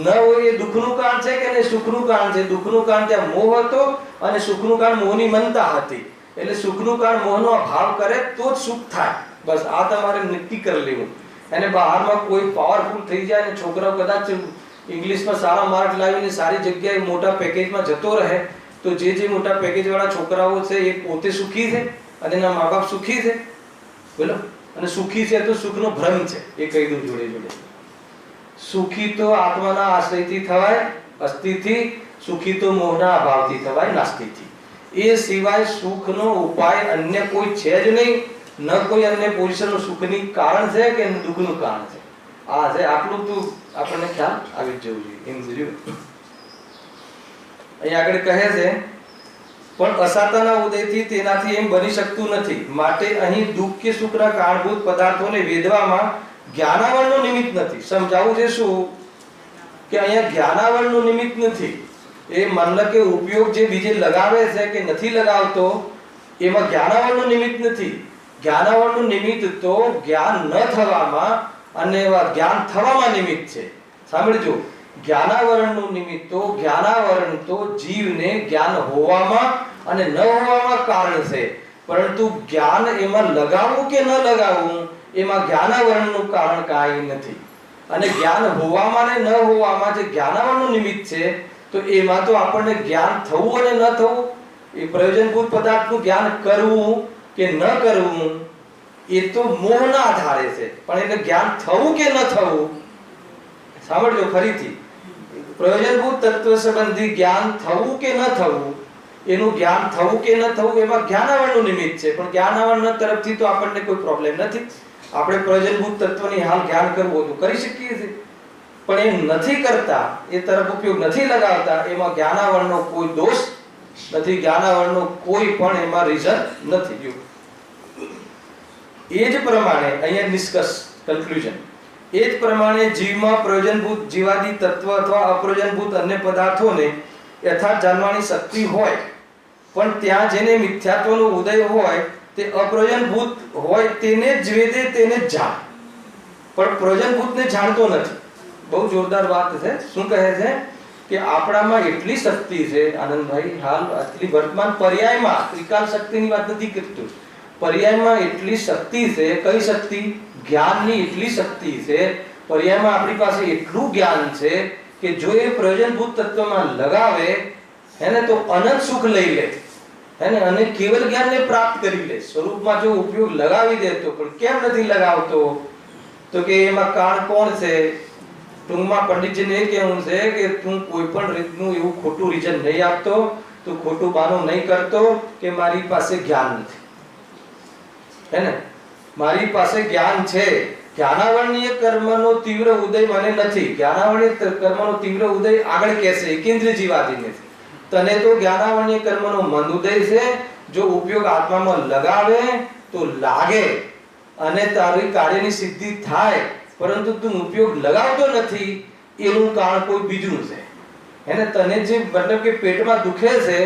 ન હોય એ દુઃખનું કારણ છે કે સુખનું કારણ છે? દુઃખનું કારણ ત્યાં મોહ હતો, અને સુખનું કારણ મોહની મનતા હતી. એટલે સુખનું કારણ મોહનો અભાવ કરે તો જ સુખ થાય. બસ આ તમારે નક્કી કરી લેવું. અને બહારમાં કોઈ પાવરફુલ થઈ જાય ને છોકરાઓ કદાચ ઇંગ્લિશમાં સારા માર્ક લાવીને સારી જગ્યાએ મોટા પેકેજમાં જતો રહે, તો જે મોટા પેકેજ વાળા છોકરાઓ છે એ પોતે સુખી છે અને એના મા બાપ સુખી છે, બોલો. અને સુખી છે તો સુખનો ભ્રમ છે, એ કહી દઉં જોડે. સુખી તો આત્માના આશ્રયથી થવાય, અસ્થિથી. સુખી તો મોહના અભાવથી થવાય, નાસ્તિથી. એ સિવાય સુખનો ઉપાય અન્ય કોઈ છે જ નહીં. ન કોઈ અન્ય પોઝિશનનું સુખની કારણ છે કે દુઃખનું કારણ છે. આ છે, આટલું તો આપણને ખ્યાલ આવી જ જવું જોઈએ. એમ જોયું અહીં આગળ કહે છે, પણ અસાતાના ઉદયથી તેનાથી એમ બની શકતું નથી. માટે અહીં દુઃખ કે સુખના કારણભૂત પદાર્થોને વેદવામાં જ્ઞાનાવરણનું નિમિત્ત નથી. સમજાવું છે શું? કે અહીંયા જ્ઞાનાવરણનું નિમિત્ત નથી. એ મન કે ઉપયોગ જે બીજે લગાવે છે કે નથી લગાવતો, એમાં જ્ઞાનાવરણનું નિમિત્ત નથી. જ્ઞાનાવરણનું નિમિત્ત તો જ્ઞાન ન થવામાં અને જ્ઞાન થવામાં નિમિત્ત છે. સાંભળજો, જ્ઞાનાવરણનું નિમિત્ત તો જ્ઞાનાવરણ તો જીવને જ્ઞાન હોવામાં અને ન હોવામાં કારણ છે, પરંતુ જ્ઞાન એમાં લગાવવું કે ન લગાવવું એમાં જ્ઞાનાવરણનું કારણ કાંઈ નથી. અને જ્ઞાન હોવામાં અને ન હોવામાં જે જ્ઞાનાવરણનું નિમિત્ત છે, તો એમાં તો આપણને જ્ઞાન થવું અને ન થવું, એ પ્રયોજનભૂત પદાર્થનું જ્ઞાન કરવું કે ન કરવું, એ તો મોહના આધારે છે. પણ એટલે જ્ઞાન થવું કે ન થવું, સાંભળજો ફરીથી, પ્રયોજનભૂત તત્વ સંબંધી જ્ઞાન થવું કે ન થવું, એનું જ્ઞાન થવું કે ન થવું એમાં જ્ઞાનાવરણનું નિમિત્ત છે. પણ જ્ઞાનાવરણ તરફથી તો આપણને કોઈ પ્રોબ્લેમ નથી. આપણે પ્રયોજનભૂત તત્વની હાલ જ્ઞાન કરવું તો કરી શકીએ છીએ, પણ એ નથી કરતા, એ તરફ ઉપયોગ નથી લગાવતા, એમાં જ્ઞાનાવરણનો કોઈ દોષ નથી, જ્ઞાનાવરણનો કોઈ પણ એમાં રીઝન નથી. જો એ જ પ્રમાણે અહીંયા નિષ્કર્ષ કન્ક્લુઝન, એ જ પ્રમાણે જીવમાં પ્રયોજનભૂત જીવાદી તત્વ અથવા અપ્રયોજનભૂત અન્ય પદાર્થોને યથાર્થ જાણવાની શક્તિ હોય, પણ ત્યાં જેને મિથ્યાત્વનો ઉદય હોય તે અપ્રયોજનભૂત હોય તેને જ વેદે, તેને જ જાણ, પણ પ્રયોજનભૂતને જાણતો નથી. બહુ જોરદાર વાત છે. શું કહે છે કે આપણામાં એટલી શક્તિ છે આનંદભાઈ, હાલ આટલી વર્તમાન પર્યાયમાં, ત્રિકાલ શક્તિની વાત નથી કરતો, પર્યાયમાં એટલી શક્તિ છે. કઈ શક્તિ? જ્ઞાનની એટલી શક્તિ છે. પર્યાયમાં આપણી પાસે એટલું જ્ઞાન છે કે જો એ પ્રયોજનભૂત તત્વમાં લગાવે હેને તો અનંત સુખ લઈ લે હેને, અને કેવલ જ્ઞાનને પ્રાપ્ત કરી લે. સ્વરૂપમાં જો ઉપયોગ લગાવી દે તો, પણ કેમ નથી લગાવતો? તો કે એમાં કારણ કોણ છે? ટૂંકમાં પંડિતજીને એ કહેવું છે કે તું કોઈ પણ રીતનું એવું ખોટું રીઝન નહીં આપતો, તું ખોટું બહાનું નહીં કરતો કે મારી પાસે જ્ઞાન નથી, હેને. મારી પાસે જ્ઞાન છે. જ્ઞાનાવરણીય કર્મનો તીવ્ર ઉદય મને નથી. જ્ઞાનાવરણીય કર્મનો તીવ્ર ઉદય આગળ કહેશે એકેન્દ્રિય જીવાદી નથી. તને તો જ્ઞાનાવરણીય કર્મનો મન ઉદય છે. જો ઉપયોગ આત્મામાં લગાવે તો લાગે અને તારી કાર્યની સિદ્ધિ થાય, પરંતુ તું ઉપયોગ લગાવતો નથી એનું કારણ કોઈ બીજું છે, હેને. તને જે મતલબ કે પેટમાં દુખે છે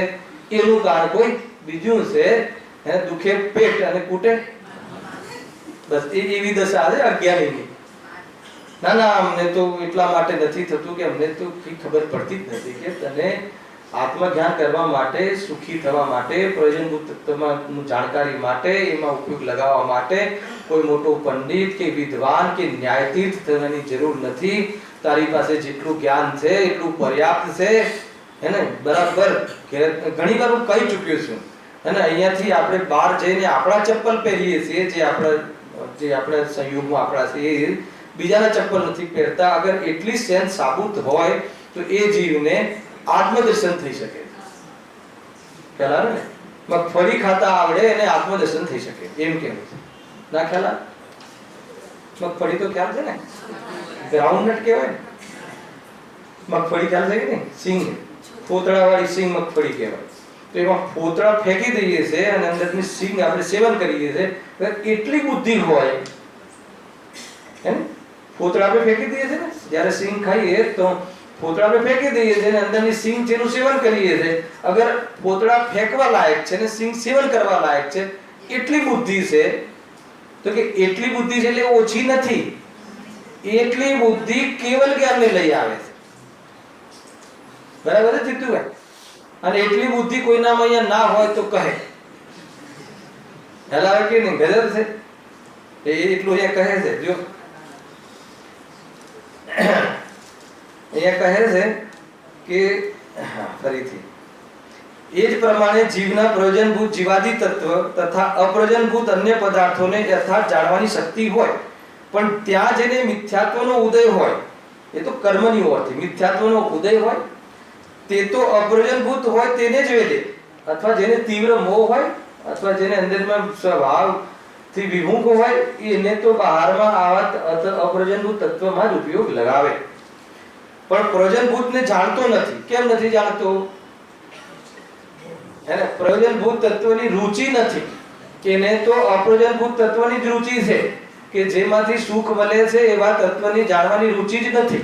એનું કારણ કોઈ બીજું છે, હેને. દુખે પેટ અને કૂટે બસ, એ એવી દશા છે અજ્ઞાનીની. ના ના, અમને તો એટલા માટે નથી થતું કે અમને તો કઈ ખબર પડતી જ નથી કે તને આત્મજ્ઞાન કરવા માટે, સુખી થવા માટે, પ્રયોજનભૂત તત્વમાં જાણકારી માટે, એમાં ઉપયોગ લગાવવા માટે કોઈ મોટો પંડિત કે વિદ્વાન કે ન્યાયતીર્થ થવાની જરૂર નથી. તારી પાસે જેટલું જ્ઞાન છે એટલું પર્યાપ્ત છે, હેને. બરાબર. ઘણી વાર હું કહી ચૂક્યો છું, હેને. અહીંયાથી આપણે બહાર જઈને આપણા ચપ્પલ પહેરીએ છીએ, જે આપણા સંયોગમાં આપણા છે, એ બીજાના ચપ્પલ નથી પહેરતા. અગર એટલી સેન્સ સાબુત હોય તો એ જીવને આત્મદર્શન થઈ શકે. ખ્યાલ આવે ને? મગફળી ખાતા આવડે એને આત્મદર્શન થઈ શકે, એમ કેવું છે. ના ખ્યાલ આવે? મગફળી તો ખ્યાલ છે ને, ગ્રાઉન્ડનટ કહેવાય. મગફળી ખ્યાલ છે કે નહીં? સિંગ, ફોતળા વાળી સિંગ મગફળી કહેવાય. તો એમાં ફોતળા ફેંકી દઈએ છે અને અંદરની સિંગ આપણે સેવન કરીએ છીએ. એટલી બુદ્ધિ હોય, હે, ફોતળા આપણે ફેંકી દઈએ છીએ ને, જ્યારે સિંગ ખાઈએ તો ફોતળા આપણે ફેંકી દઈએ છીએ અને અંદરની સિંગ જેનું સેવન કરીએ છીએ. અગર ફોતળા ફેંકવા લાયક છે ને સિંગ સેવન કરવા લાયક છે, એટલી બુદ્ધિ છે. તો કે એટલી બુદ્ધિ છે એટલે ઓછી નથી, એટલી બુદ્ધિ કેવલ જ્ઞાનને લઈ આવે છે. બરાબર છે જીતુભાઈ? અને એટલી બુદ્ધિ કોઈનામાં અહીંયા ના હોય તો કહે. ખ્યાલ આવે કે નહીં? ગજબ છે. એ એટલું અહીંયા કહે છે. જો અહીંયા કહે છે કે ફરીથી એ જ પ્રમાણે જીવના પ્રયોજનભૂત જીવાદી તત્વ તથા અપ્રયોજનભૂત અન્ય પદાર્થોને યથાર્થ જાણવાની શક્તિ હોય, પણ ત્યાં જેને મિથ્યાત્વનો ઉદય હોય, એ તો કર્મની ઓરથી મિથ્યાત્વનો ઉદય હોય, તે તો અપ્રયોજનભૂત હોય તેને જ વેદે, અથવા જેને તીવ્ર મોહ હોય, અથવા જેને અંદરમાં સ્વભાવથી વિમુખ હોય, એને તો બહારમાં આવા અપ્રયોજનભૂત તત્વમાં જ ઉપયોગ લગાવે, પણ પ્રયોજનભૂતને જાણતો નથી. કેમ નથી જાણતો? એને પ્રયોજનભૂત તત્વની રુચિ નથી. એને તો અપ્રયોજનભૂત તત્વની જ રુચિ છે કે જેમાંથી સુખ મળે છે એવા તત્વની જાણવાની રુચિ જ નથી.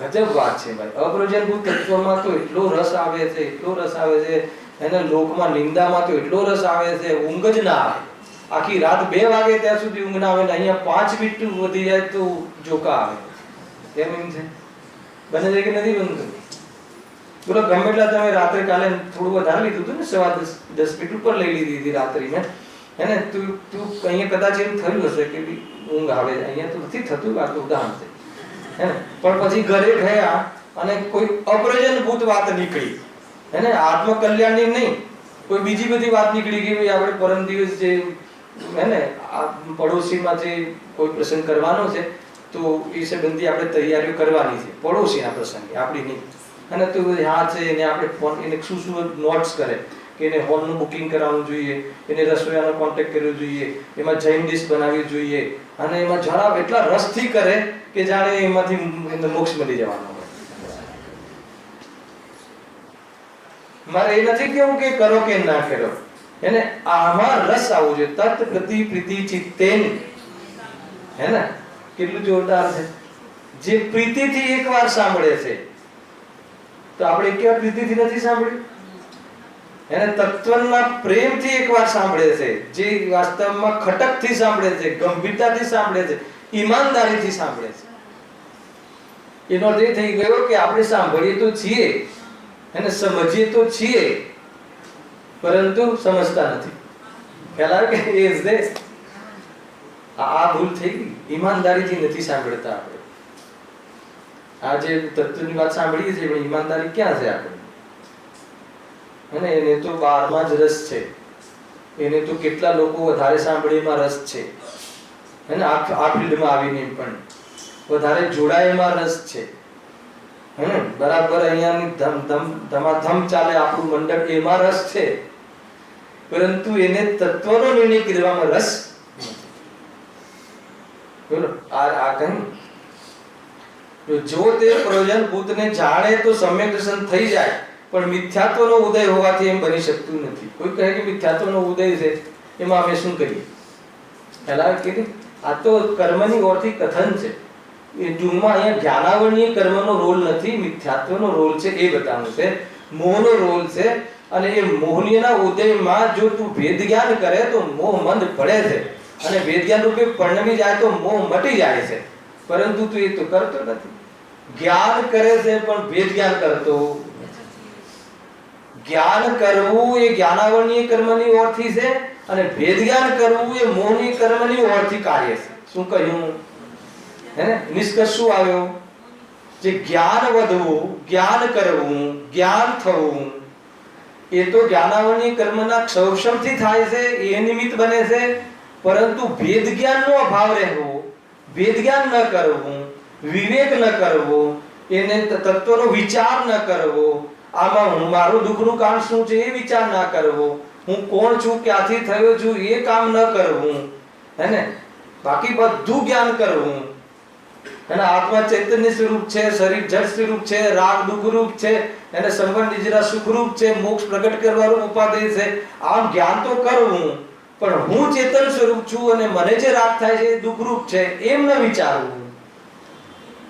ગજબ વાત છે ભાઈ. અપ્રયોજનભૂત તત્વમાં તો એટલો રસ આવે છે, એટલો રસ આવે છે, એને લોકમાં નિંદામાં તો એટલો રસ આવે છે, ઊંઘ જ ના આવે. આખી રાત 2 વાગે ત્યાં સુધી ઊંઘ ના આવે ને અહીંયા 5 મિનિટ વધી જાય તો જોકા આવે. કેમ એમ છે? બને છે કે નથી બનતું? બોલો, ગમે એટલા તમે રાત્રે કાલે થોડું વધારે લીધું હતું ને, 10 મિનિટ ઉપર લઈ લીધી હતી રાત્રે મેં, હેને. તું અહીંયા કદાચ એમ થયું હશે કે ઊંઘ આવે, અહીંયા તો નથી થતું. આ તો ઉદાહરણ છે, હેને. પણ પછી ઘરે ગયા અને કોઈ અપ્રયોજનભૂત વાત નીકળી, હેને, આત્મકલ્યાણની નહીં, કોઈ બીજી બધી વાત નીકળી ગઈ. ભાઈ આપણે પરમ દિવસ જે હેને પડોશીમાં જે કોઈ પ્રસંગ કરવાનો છે તો એ સંબંધી આપણે તૈયારીઓ કરવાની છે, પડોશીના પ્રસંગે, આપણી નહીં. અને તો હા છે એને આપણે ફોન, એને શું નોટ્સ કરે કે એને હોલનું બુકિંગ કરાવવું જોઈએ, એને રસોઈયાનો કોન્ટેક્ટ કરવો જોઈએ, એમાં જૈન ડિશ બનાવવી જોઈએ, અને એમાં જરા એટલા રસથી કરે કે જાણે એમાંથી મોક્ષ મળી જવાનો હોય. મારે એ નથી કેવું કે કરો કે ના કરો, એને આમાં રસ આવવો જોઈએ. તત પ્રતિ પ્રીતિ ચિત્તેન, હે ને, કેટલું જોરદાર છે. જે પ્રીતિથી એકવાર સાંભળે છે, તો આપણે એકવાર પ્રીતિથી નથી સાંભળ્યું, એને તત્વના પ્રેમથી એકવાર સાંભળે છે, જે વાસ્તવમાં ખટકથી સાંભળે છે, ગંભીરતાથી સાંભળે છે, ઈમાનદારીથી સાંભળે છે. એનો અર્થ એ થઈ ગયો કે આપણે સાંભળીએ તો છીએ અને સમજીએ તો છીએ, પરંતુ સમજતા નથી. ખ્યાલ આવે કે આ ભૂલ થઈ ગઈ. ઈમાનદારીથી નથી સાંભળતા આપણે. આ જે તત્વની વાત સાંભળીએ છીએ, પણ ઈમાનદારી ક્યાં છે આપણે? અને એને તો બારમાં જ રસ છે, એને તો કેટલા લોકો વધારે સાંભળીમાં રસ છે, અને આ ફિલ્ડમાં આવીને પણ વધારે જોડાયેમાં રસ છે. બરાબર અહીંયાની ધમાધમ ચાલે આપણું મંડળ, એમાં રસ છે, પરંતુ એને તત્વનો નિર્ણય કરવામાં રસ બોલો. આ કઈ જો તે પ્રયોજન ભૂતને જાણે તો સમ્યક દર્શન થઈ જાય, પણ મિથ્યાત્વનો ઉદય હોવાથી એમ બની શકતું નથી. કોઈ કહે કે મિથ્યાત્વનો ઉદય છે, એમાં અમે શું કરીએ? પહેલા કે આ તો કર્મની ઓરથી કથન છે. એ ટૂંકમાં અહીંયા જ્ઞાનાવરણીય કર્મનો રોલ નથી, મિથ્યાત્વનો રોલ છે, એ બતાવવાનું છે. મોહનો રોલ છે, અને એ મોહનીયના ઉદયમાં જો તું ભેદ જ્ઞાન કરે તો મોહ મંદ પડે છે, અને ભેદ જ્ઞાન રૂપે પરિણમી જાય તો મોહ મટી જાય છે, પરંતુ તું એ તો કરતો નથી. જ્ઞાન કરે છે પણ ભેદ જ્ઞાન કરતો નથી. જ્ઞાન કરવું એ જ્ઞાનાવરણીય કર્મની ઓરથી છે, અને ભેદ જ્ઞાન કરવું એ મોહની કર્મની ઓરથી કાર્ય છે. શું કહ્યું? હે ને, નિષ્કર્ષ શું આવ્યો? જે જ્ઞાન વધવું, જ્ઞાન કરવું, જ્ઞાન થવું, એ તો જ્ઞાનાવરણીય કર્મના ક્ષૌક્ષમથી થાય છે, એ નિમિત્ત બને છે. પરંતુ ભેદ જ્ઞાનનો અભાવ રહેવો, ભેદ જ્ઞાન ન કરવું, વિવેક ન કરવો, એને તત્વનો વિચાર ન કરવો, આમાં હું મારું દુઃખનું કારણ શું છે એ વિચાર ના કરવો, હું કોણ છું, ક્યાંથી થયો છું એ કામ ન કરવું, હે ને, બાકી બધું જ્ઞાન કરવું. અને આત્મા ચૈતન્ય સ્વરૂપ છે, શરીર જળ સ્વરૂપ છે, રાગ દુઃખ રૂપ છે, એને સંબંધ નિજરા સુખ રૂપ છે, મોક્ષ પ્રગટ કરવાનું ઉપાદેય છે. આમ જ્ઞાન તો કરવું, પણ હું ચેતન સ્વરૂપ છું અને મને જે રાગ થાય છે એ દુઃખ રૂપ છે, એમ ન વિચારવું.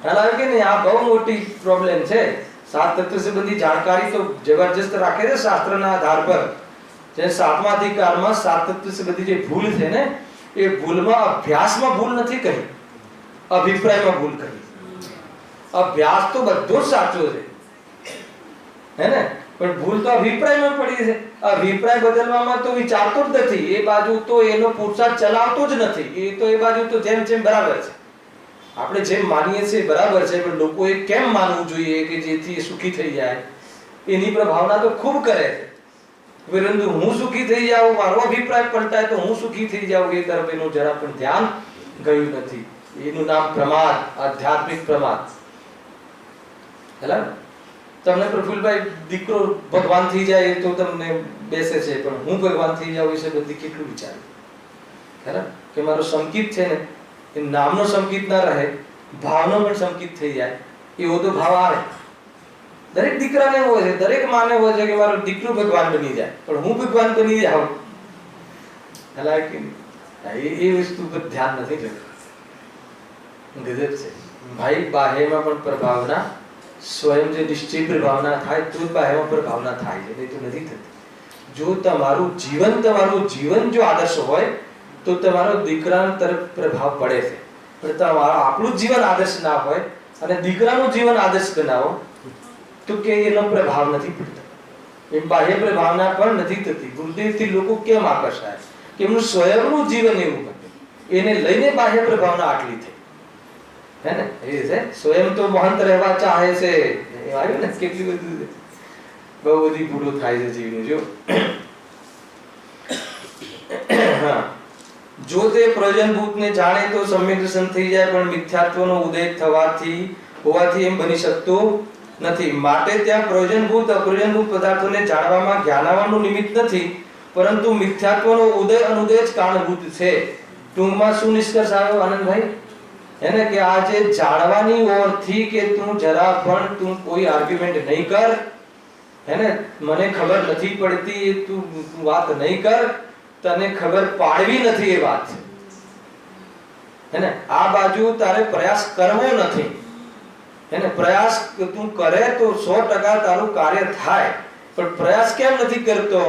હાલાકી ને આ બહુ મોટી પ્રોબ્લેમ છે. સાત તત્વ સંબંધી જાણકારી તો જબરજસ્ત રાખે છે શાસ્ત્રના આધાર પર. જે સાતમા અધિકારમાં સાત તત્વ સંબંધી જે ભૂલ છે ને, એ ભૂલમાં અભ્યાસમાં ભૂલ નથી કરી, અભિપ્રાયમાં ભૂલ કરી. અભ્યાસ તો બધો જ સાચો છે, હે ને, પણ ભૂલ તો અભિપ્રાયમાં પડી છે. અભિપ્રાય બદલવામાં તો વિચારતો જ નથી, એ બાજુ તો એનો પુરુષાર્થ ચલાવતો જ નથી. એ તો એ બાજુ તો જેમ જેમ બરાબર છે, આપણે જેમ માનીએ છીએ બરાબર છે, પણ લોકોએ કેમ માનવું જોઈએ કે જેથી સુખી થઈ જાય, એની પ્રભાવના તો ખૂબ કરે છે. પરંતુ હું સુખી થઈ જાઉં, મારો અભિપ્રાય પલટાય તો હું સુખી થઈ જાઉં, એ તરફ એનું જરા પણ ધ્યાન ગયું નથી. એનું નામ પ્રમાદ, આધ્યાત્મિક પ્રમાદ. હેલા, તમને પ્રફુલભાઈ દીકરો ભગવાન થઈ જાય તો તમને બેસે છે, પણ હું ભગવાન થઈ જાઉં વિશે બધી કેટલું વિચાર્યું? હેલા, કે મારો સંકિત છે ને, એ નામનો સંકિત ના રહે, ભાવનો પણ સંકિત થઈ જાય, એવો તો ભાવ આવે. દરેક દીકરાને હોય છે, દરેક માને હોય છે કે મારો દીકરો ભગવાન બની જાય, પણ હું ભગવાન બની જાઉં. હેલા, કે એ વસ્તુ પર ધ્યાન નથી જતું. ગજબ છે ભાઈ. બાહ્યમાં પણ પ્રભાવના, સ્વયં જે નિશ્ચય પ્રભાવના થાય તો બાહ્યમાં પ્રભાવના થાય છે, નહીં તો નથી થતી. જો તમારું જીવન જો આદર્શ હોય તો તમારો દીકરા તરફ પ્રભાવ પડે છે, પણ તમારું આપણું જીવન આદર્શ ના હોય અને દીકરાનું જીવન આદર્શ બનાવો તો કે એનો પ્રભાવ નથી પડતો. એમ બાહ્ય પ્રભાવના પણ નથી થતી. ગુરુદેવથી લોકો કેમ આકર્ષાય? કે એમનું સ્વયંનું જીવન એવું હતું, એને લઈને બાહ્ય પ્રભાવના આટલી થઈ, હે ને. એ છે સ્વયં તો મહંત રહેવા ચાહે છે, એ આવ્યું ને, કેટલી બધી બહુ બધી ભૂલો થાય છે જીવની. હા, જો તે પ્રયોજનભૂતને જાણે તો સમ્યક દર્શન થઈ જાય, પણ મિથ્યાત્વનો ઉદય હોવાથી એમ બની શકતું નથી. માટે ત્યાં પ્રયોજનભૂત અપ્રયોજનભૂત પદાર્થોને જાણવામાં જ્ઞાનાવરણનું નિમિત્ત નથી, પરંતુ મિથ્યાત્વનો ઉદય અનુદય જ કારણભૂત છે. ટૂંકમાં શું નિષ્કર્ષ આવ્યો આનંદભાઈ? એને કે આ જે જાણવાની ઓરથી કે તું જરા પણ તું કોઈ આર્ગ્યુમેન્ટ નહીં કર, હેને મને ખબર નથી પડતી, તું વાત નહીં કર, તને ખબર પાડવી નથી એ વાત છે, હેને આ બાજુ તારે પ્રયાસ કરવો નથી, હેને પ્રયાસ તું કરે તો 100% તારું કાર્ય થાય, પણ પ્રયાસ કેમ નથી કરતો?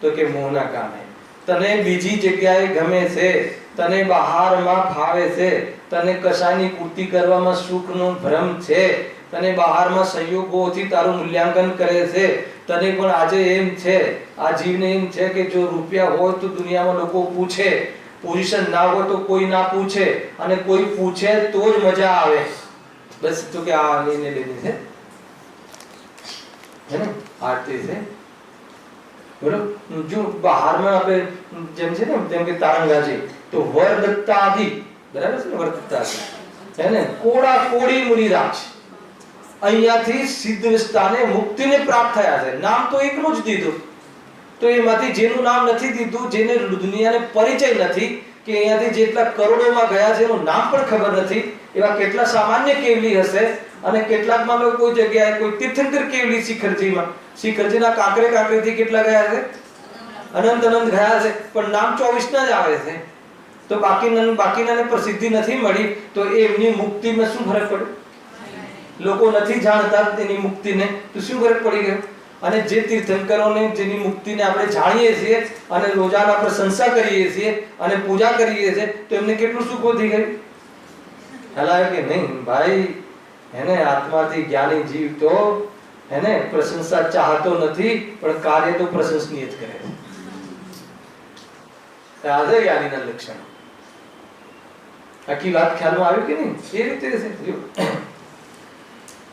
તો કે મોહના કારણે. તને બીજી જગ્યાએ ગમે છે, તને બહારમાં ફાવે છે, તને કશાની પૂર્તિ કરવામાં સુખનો ભ્રમ છે, તને બહારમાં સંયોગોથી તારું મૂલ્યાંકન કરે છે, તને પણ આજે એમ છે, આ જીવને એમ છે કે જો રૂપિયા હોય તો દુનિયામાં લોકો પૂછે, પોઝિશન ના હોય તો કોઈ ના પૂછે, અને કોઈ પૂછે તો જ મજા આવે. બસ તો કે આ લઈને લેની છે, હે ને આરતી છે બરોબર. જો બહારમાં આપણે જેમ છે ને જેમ કે તારંગાજી તો વરદત્તાદિ બરાબર છે ને, વરદત્તાદિ હે ને કોડા કોડી મુનિરાજ અહીંયાથી સિદ્ધ વિસ્તાને મુક્તિને પ્રાપ્ત થયા છે. નામ તો એકનું જ દીધું, તો એમાંથી જેનું નામ નથી દીધું, જેને દુનિયાને પરિચય નથી કે અહીંયાથી જેટલા કરોડોમાં ગયા છે એનું નામ પણ ખબર નથી, એવા કેટલા સામાન્ય કેવલી હશે, અને કેટલાકમાં લોકો કોઈ જગ્યાએ કોઈ તીર્થંકર કેવલી શિખરજીના કાંકરે કાંકરેથી કેટલા ગયા છે? અનંત અનંત ગયા છે, પણ નામ 24 ના જ આવે છે. તો બાકીનાને પ્રસિદ્ધિ નથી મળી, તો એમની મુક્તિમાં શું ફરક પડ્યો? લોકો નથી જાણતા તેની મુક્તિને, તો શું ફરક પડી ગયો? અને જે તીર્થંકરોને જેની મુક્તિને આપણે જાણીએ છીએ અને રોજાના પ્રશંસા કરીએ છીએ અને પૂજા કરીએ છીએ, તો એમને કેટલું સુખ વધી ગયું? ખ્યાલ કે નહીં ભાઈ? હેને આત્માથી જ્ઞાની જીવ તો હેને પ્રશંસા ચાહતો નથી, પણ કાર્ય તો પ્રશંસનીય જ કરે છે. આ છે જ્ઞાનીના લક્ષણો. આખી વાત ખ્યાલમાં આવી કે નહીં? એ રીતે છે.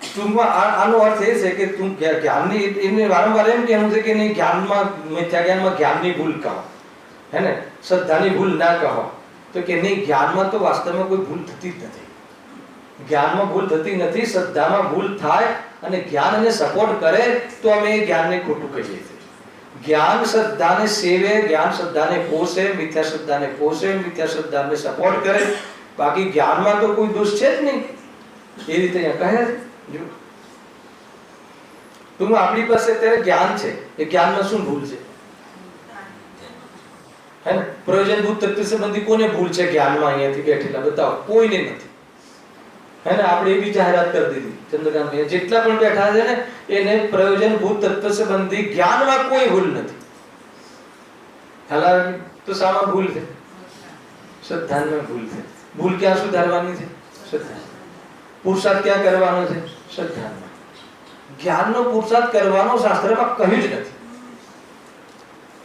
ટૂંકમાં આનો અર્થ એ છે કે તું જ્ઞાનની એમને વારંવાર એમ કહેવું છે કે નહીં, જ્ઞાનમાં મિથ્યા જ્ઞાનમાં જ્ઞાનની ભૂલ કહો, હેને શ્રદ્ધાની ભૂલ ના કહો, તો કે નહીં જ્ઞાનમાં તો વાસ્તવમાં કોઈ ભૂલ થતી જ નથી. જ્ઞાનમાં ભૂલ થતી નથી, શ્રદ્ધામાં ભૂલ થાય, અને જ્ઞાન એને સપોર્ટ કરે તો અમે એ જ્ઞાનને ખોટું કહીએ છીએ. જ્ઞાન શ્રદ્ધાને સેવે, જ્ઞાન શ્રદ્ધાને પોષે, મિથ્યા શ્રદ્ધાને પોષે, મિથ્યા શ્રદ્ધાને સપોર્ટ કરે, બાકી જ્ઞાનમાં તો કોઈ દોષ છે જ નહીં. એ રીતે અહીંયા કહે છે. ટૂંકમાં આપણી પાસે અત્યારે જ્ઞાન છે, એ જ્ઞાનમાં શું ભૂલ છે? હે ને પ્રયોજનભૂત તત્વ સંબંધી કોને ભૂલ છે જ્ઞાનમાં? અહીંયાથી બેઠેલા બતાવો, કોઈને નથી. હે ને આપણે એ બી જાહેરાત કરી દીધી ચંદ્રકાંત જેટલા પણ બેઠા છે ને, એને પ્રયોજનભૂત તત્વ સંબંધી જ્ઞાનમાં કોઈ ભૂલ નથી. હાલાકી તો શામાં ભૂલ છે? શ્રદ્ધામાં ભૂલ છે. ભૂલ ક્યાં સુધારવાની છે? શ્રદ્ધા. પુરુષાર્થ ક્યાં કરવાનો છે? શ્રદ્ધામાં. જ્ઞાનનો પુરુષાર્થ કરવાનો શાસ્ત્રમાં કહ્યું જ નથી.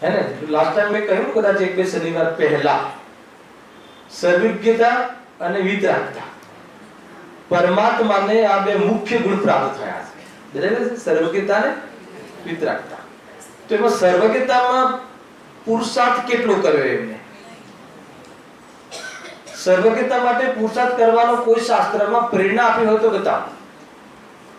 હે ને લાસ્ટ ટાઈમ મેં કહ્યું કદાચ 1-2 શનિવાર પહેલા, સર્વજ્ઞતા અને વિતરાગતા, પરમાત્માને આ બે મુખ્ય ગુણ પ્રાપ્ત થયા છે. બરાબર છે? સર્વજ્ઞતા અને વિતરાગતા. તો એમાં સર્વજ્ઞતામાં પુરુષાર્થ કેટલો કર્યો એમને? સર્વજ્ઞતા માટે પુરુષાર્થ કરવાનો કોઈ શાસ્ત્રમાં પ્રેરણા આપી હોય તો બતાવો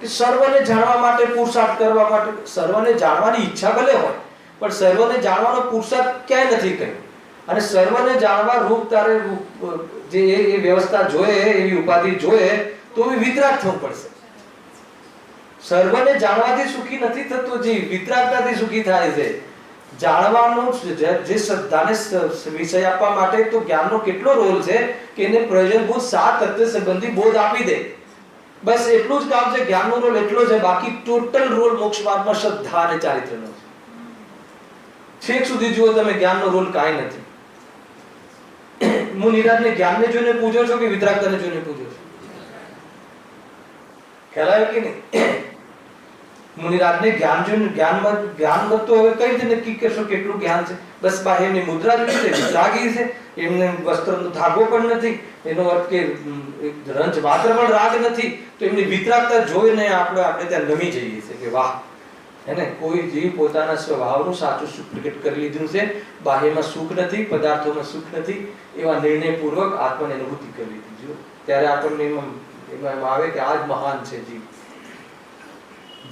કે સર્વને જાણવા માટે પુરુષાર્થ કરવા માટે. સર્વને જાણવાની ઈચ્છા ભલે હોય, પણ સર્વને જાણવાનો પુરુષાર્થ ક્યાંય નથી કર્યો. અને સર્વને જાણવા રૂપ તારે જે એ વ્યવસ્થા જોઈએ, એવી ઉપાધિ જોઈએ, તો એ વિતરાગ થવું પડશે. સર્વને જાણવાથી સુખી નથી થતો, જે વિતરાગતાથી સુખી થાય છે. જાણવાનું જે શ્રદ્ધાને વિષય આપવા માટે તો જ્ઞાનનો કેટલો રોલ છે કે એને પ્રયોજનભૂત 7 તત્વ સંબંધી બોધ આપી દે. બસ એટલું જ કામ છે. જ્ઞાનનો રોલ એટલો છે, બાકી ટોટલ રોલ મોક્ષ માર્ગમાં શ્રદ્ધા અને ચારિત્રનો છે. છેક સુધી જુઓ તમે, જ્ઞાનનો રોલ કાંઈ નથી. મુનિરાજને જ્ઞાનને જોઈને પૂજો છો કે વિતરાગતાને જોઈને પૂજો છો? ખ્યાલ આવ્યો કે નહીં? મુનિરાજને જ્ઞાન જોઈને જ્ઞાનમાં તો હવે કઈ રીતે નક્કી કરશો કેટલું જ્ઞાન છે? બસ બાહ્યની મુદ્રા જોઈ છે, વિતરાગી છે, એમને વસ્ત્રનો ધાગો પણ નથી, એનો અર્થ કે રંજ માત્ર પણ રાગ નથી, તો એમની વિતરાગતા જોઈને આપણે ત્યાં નમી જઈએ છીએ કે વાહ, એને કોઈ જીવ પોતાના સ્વભાવનું સાચું સુખ પ્રગટ કરી લીધું છે. બાહ્યમાં સુખ નથી, પદાર્થોમાં સુખ નથી, એવા નિર્ણયપૂર્વક આત્માની અનુભૂતિ કરી લીધી. ત્યારે આપણને એમાં આવે કે આ જ મહાન છે જીવ.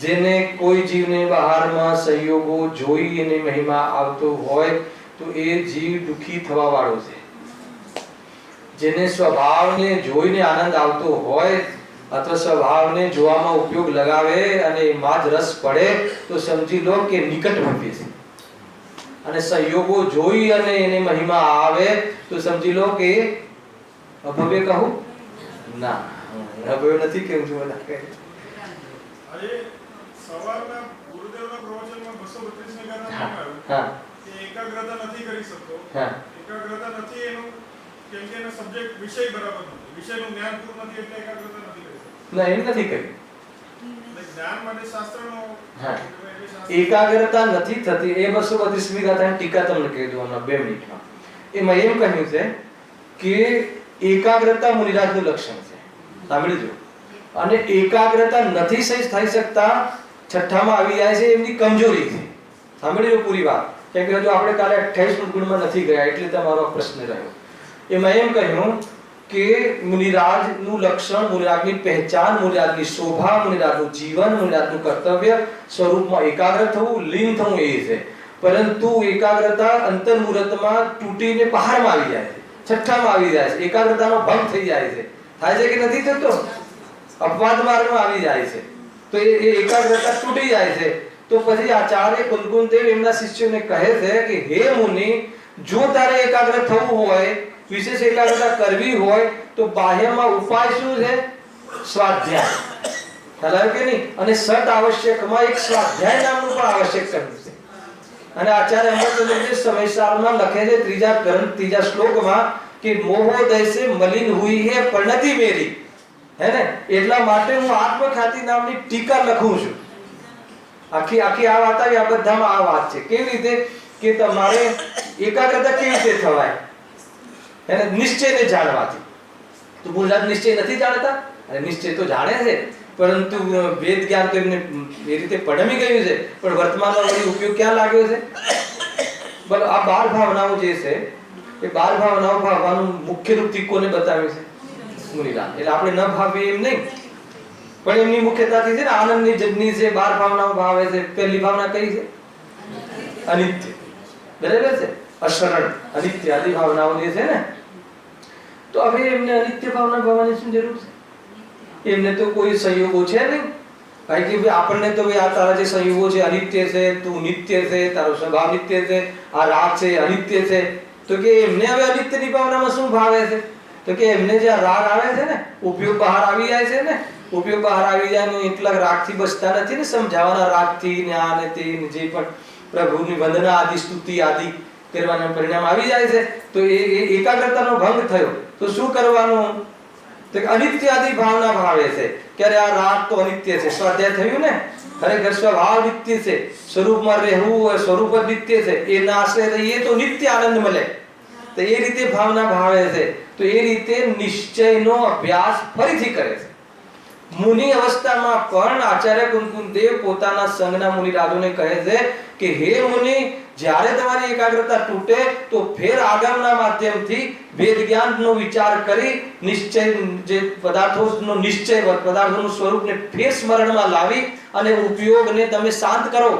જેને કોઈ જીવને બહારમાં સંયોગો જોઈ અને મહિમા આવતો હોય તો એ જીવ દુખી થવા વાળો છે. જેને સ્વભાવને જોઈને આનંદ આવતો હોય અથવા સ્વભાવને જોવામાં ઉપયોગ લગાવે અને એમાં જ રસ પડે તો સમજી લો કે નિકટ ભવ્ય છે, અને સંયોગો જોઈ અને એને મહિમા આવે તો સમજી લો કે અભવ્ય કહું ના, અભવ્ય નથી કેવું છું બધા કહે. આજે સવારના ગુરુદેવના પ્રવચનમાં 232 ને ગાના હા કે એકાગ્રતા નથી કરી શકતો. હા એકાગ્રતા નથી એનું કેમ કે એનો સબ્જેક્ટ વિષય બરાબર નથી, વિષયનું જ્ઞાન પૂરું નથી એટલે એકાગ્રતા નથી કરી શકતો. ના, એમ નથી કરી. જ્ઞાન માટે શાસ્ત્રનો હા, એકાગ્રતા નથી થતી. એ 232મી ગાથાની ટીકા તમને કહી દઉં હમણાં 2 મિનિટમાં. એમાં એમ કહ્યું છે કે એકાગ્રતા મુનિરાજનું લક્ષણ છે, સાંભળી જો. અને એકાગ્રતા નથી થઈ શકતા છઠ્ઠામાં આવી જાય છે એમની કમજોરી છે. સાંભળી લો પૂરી વાત, કેમ કે હજુ આપણે કાલે 28 ગુણમાં નથી ગયા એટલે તમારો પ્રશ્ન રહ્યો. એમાં એમ કહ્યું કે મુનિરાજનું લક્ષણ, મુનિરાજની પહેચાન, મુનિરાજની શોભા, મુનિરાજનું જીવન, મુનિરાજનું કર્તવ્ય સ્વરૂપમાં એકાગ્ર થવું, લીન થવું એ છે. પરંતુ એકાગ્રતા અંતર્મુહૂર્તમાં તૂટીને બહારમાં આવી જાય છે, છઠ્ઠામાં આવી જાય છે, એકાગ્રતાનો ભંગ થઈ જાય છે. થાય છે કે નથી થતો? અપવાદ માર્ગમાં આવી જાય છે તો એ એકાગ્રતા તૂટી જાય છે. તો પછી આચાર્ય કુંદકુંદેવ એમના શિષ્યોને કહે છે કે હે મુનિ, જો તારે એકાગ્ર થવું હોય, વિશેષ એકાગ્રતા કરવી હોય તો બાહ્યમાં ઉપાય શું છે? સ્વાધ્યાય. ખ્યાલ આવ્યો કે નહીં? અને સત આવશ્યકમાં એક સ્વાધ્યાય નામનું પણ આવશ્યક કર્યું છે. અને આચાર્ય અમૃતચંદ્રજી સમયસારમાં લખે છે ત્રીજા શ્લોકમાં કે મોહોદય સે મલિન હુઈ હે પરિણતિ મેરી, હે ને? એટલા માટે હું આત્મખ્યાતિ નામની ટીકા લખું છું. આખી આ વાત આવી, આ બધામાં આ વાત છે. કેવી રીતે કે તમારે એકાગ્રતા કેવી રીતે થવાય? એને નિશ્ચયને જાણવાથી. તો મુનિરાજ નિશ્ચય નથી જાણતા? અને નિશ્ચય તો જાણે છે, પરંતુ વેદ જ્ઞાન તો એમને એ રીતે પડમી ગયું છે, પણ વર્તમાનમાં વળી ઉપયોગ ક્યાં લાગ્યો છે? બોલો, આ 12 ભાવનાઓ જે છે એ 12 ભાવનાઓ ભાવવાનું મુખ્ય રૂપ કોને બતાવ્યું છે? મુનિરાજ. એટલે આપણે ન ભાવીએ એમ નહીં, પણ એમની મુખ્યતાથી છે ને આનંદની જગની છે, 12 ભાવનાઓ ભાવે છે. પહેલી ભાવના કઈ છે? અનિત્ય. બરાબર છે? અશરણ, અનિત્ય આદિ ભાવનાઓ જે છે ને, તો હવે એમને અનિત્ય ભાવના ભાવવાની શું જરૂર છે? એમને તો કોઈ સંયોગો છે નહીં. ભાઈ કે ભાઈ આપણને તો ભાઈ આ તારા જે સંયોગો છે અનિત્ય છે, તું નિત્ય છે, તારો સ્વભાવ નિત્ય છે, આ રાગ છે અનિત્ય છે. તો કે એમને હવે અનિત્યની ભાવનામાં શું ભાવે છે? તો કે એમને જે રાગ આવે છે ને, ઉપયોગ બહાર આવી જાય છે ને, ઉપયોગ બહાર આવી જાય ને એટલા રાગથી બચતા નથી ને, સમજાવવાના રાગથી ને આ ને તે જે પણ પ્રભુની વંદના આદિ સ્તુતિ આદિ કરવાના પરિણામ આવી જાય છે. તો એ એકાગ્રતાનો ભંગ થયો તો શું કરવાનું? તો અનિત્ય આદિ ભાવના ભાવે છે. ક્યારે આ રાગ તો અનિત્ય છે, સ્વાધ્યાય થયું ને? ખરેખર સ્વભાવ નિત્ય છે, સ્વરૂપમાં રહેવું હોય સ્વરૂપ જ નિત્ય છે, એ નાશે રહીએ તો નિત્ય આનંદ મળે. તો એ રીતે ભાવના ભાવે છે. તો એ રીતે નિશ્ચયનો અભ્યાસ ફરીથી કરે છે. મુનિ અવસ્થામાં પણ આચાર્ય કુંદકુંદેવ પોતાના સંઘના મુનિરાજોને કહે છે કે હે મુનિ, જ્યારે તમારી એકાગ્રતા તૂટે તો ફેર આગમના માધ્યમથી વેદ જ્ઞાનનો વિચાર કરી નિશ્ચય જે પદાર્થોનો નિશ્ચય પદાર્થોનું સ્વરૂપને ફેર સ્મરણમાં લાવી અને ઉપયોગને તમે શાંત કરો.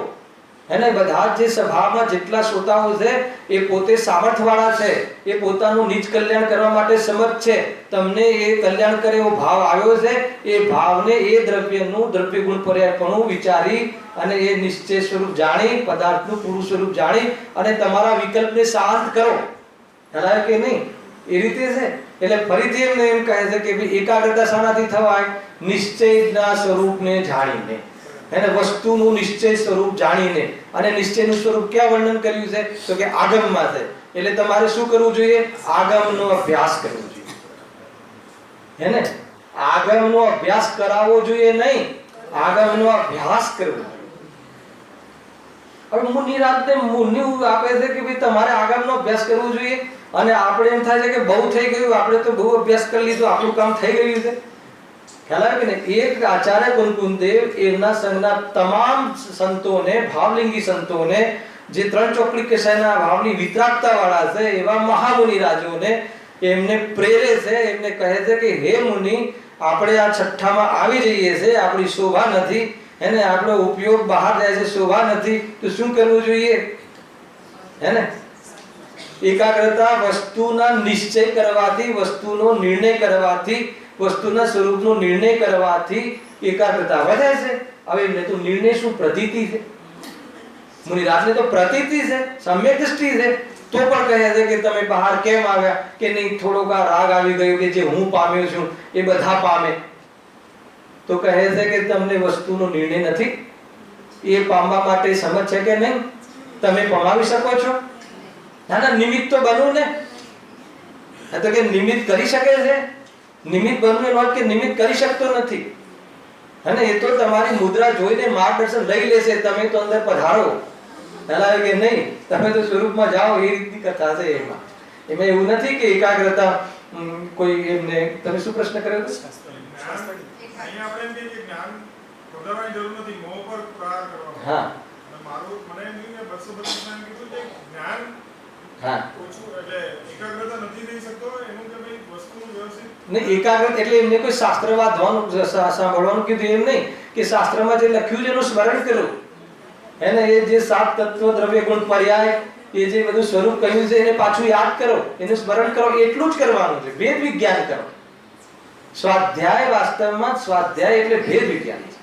એને બધા જે સભામાં જેટલા શ્રોતાઓ છે એ પોતે સામર્થ્યવાળા છે, એ પોતાનું નિજ કલ્યાણ કરવા માટે સમર્થ છે. તમને એ કલ્યાણ કરે એવો ભાવ આવ્યો છે, એ ભાવને એ દ્રવ્યનું દ્રવ્ય ગુણ પર્યાયપણું વિચારી અને એ નિશ્ચય સ્વરૂપ જાણી, પદાર્થનું પૂરું સ્વરૂપ જાણી અને તમારા વિકલ્પને શાંત કરો. ખ્યાલ કે નહીં? એ રીતે છે. એટલે ફરીથી એમને એમ કહે છે કે ભાઈ એકાગ્રતા શાનાથી થવાય? નિશ્ચયના સ્વરૂપને જાણીને, એને વસ્તુનું નિશ્ચય સ્વરૂપ જાણીને. અને નિશ્ચયનું સ્વરૂપ ક્યાં વર્ણન કર્યું છે? તો કે આગમમાં છે. એટલે તમારે શું કરવું જોઈએ? આગમનો અભ્યાસ કરવો જોઈએ. હે ને? આગમનો અભ્યાસ કરાવવો જોઈએ નહીં, આગમનો અભ્યાસ કરવો જોઈએ. હવે મુનિરાજને મુનિ આપે છે કે ભાઈ તમારે આગમનો અભ્યાસ કરવો જોઈએ, અને આપણે એમ થાય છે કે બહુ થઈ ગયું, આપણે તો બહુ અભ્યાસ કરી લીધો, આપણું કામ થઈ ગયું છે. ખ્યાલ આવે ને? એક આચાર્ય કુંદકુંદેવ એમના સંઘના તમામ સંતોને, ભાવલિંગી સંતોને, જે 3 ચોકડી કસાયના ભાવની વિતરાગતા વાળા છે એવા મહામુનિ રાજોને એમને પ્રેરે છે. એમને કહે છે કે હે મુનિ, આપણે આ છઠ્ઠામાં આવી જઈએ છે, આપણી શોભા નથી, એને આપણો ઉપયોગ બહાર જાય છે, શોભા નથી, તો શું કરવું જોઈએ? હે ને? એકાગ્રતા વસ્તુના નિશ્ચય કરવાથી, વસ્તુનો નિર્ણય કરવાથી વસ્તુના સ્વરૂપનો નિર્ણય કરવાથી એકાગ્રતા વધે છે. હવે એમને તો નિર્ણય શું પ્રતીતિ છે, મુનિરાજને તો પ્રતીતિ છે, સમ્યક દૃષ્ટિ છે, તો પણ કહે છે કે તમે બહાર કેમ આવ્યા, કે નહીં થોડોક આ રાગ આવી ગયો કે જે હું પામ્યો છું એ બધા પામે. તો કહે છે કે તમને વસ્તુનો નિર્ણય નથી, એ પામવા માટે સમજ છે કે નહીં, તમે પમાવી શકો છો? ના, નિમિત્ત તો બનવું ને. તો કે નિમિત્ત કરી શકે છે, નિમિત્ત બનવું એનો અર્થ કે નિમિત્ત કરી શકતો નથી. અને એ તો તમારી મુદ્રા જોઈને માર્ગદર્શન લઈ લેશે, તમે તો અંદર પધારો, હલાવે કે નહીં, તમે તો સ્વરૂપમાં જાઓ, એ રીતની કથા છે. એમાં એવું નથી કે એકાગ્રતા કોઈ એમને. તમે શું પ્રશ્ન કર્યો હતો? અહીંયા આપણે એમ કહીએ કે જ્ઞાન વધારવાની જરૂર નથી, મોહ પર પ્રહાર કરવાનો. હા, મારું મને એમ થયું કે 232 માં કીધું કે જ્ઞાન ઓછું એટલે એકાગ્રતા નથી થઈ શકતો એનું કે ભાઈ વસ્તુનું વ્યવસ્થિત ને એકાગ્રતા એટલે એમને કોઈ શાસ્ત્ર વાંચવાનું સાંભળવાનું કીધું એમ નહીં કે શાસ્ત્રમાં જે લખ્યું છે એનું સ્મરણ કરો. એને એ જે 7 તત્વ દ્રવ્ય ગુણ પર્યાય એ જે બધું સ્વરૂપ કહ્યું છે એને પાછું યાદ કરો, એનું સ્મરણ કરો, એટલું જ કરવાનું છે. ભેદ વિજ્ઞાન કરો. સ્વાધ્યાય વાસ્તવમાં સ્વાધ્યાય એટલે ભેદ વિજ્ઞાન છે.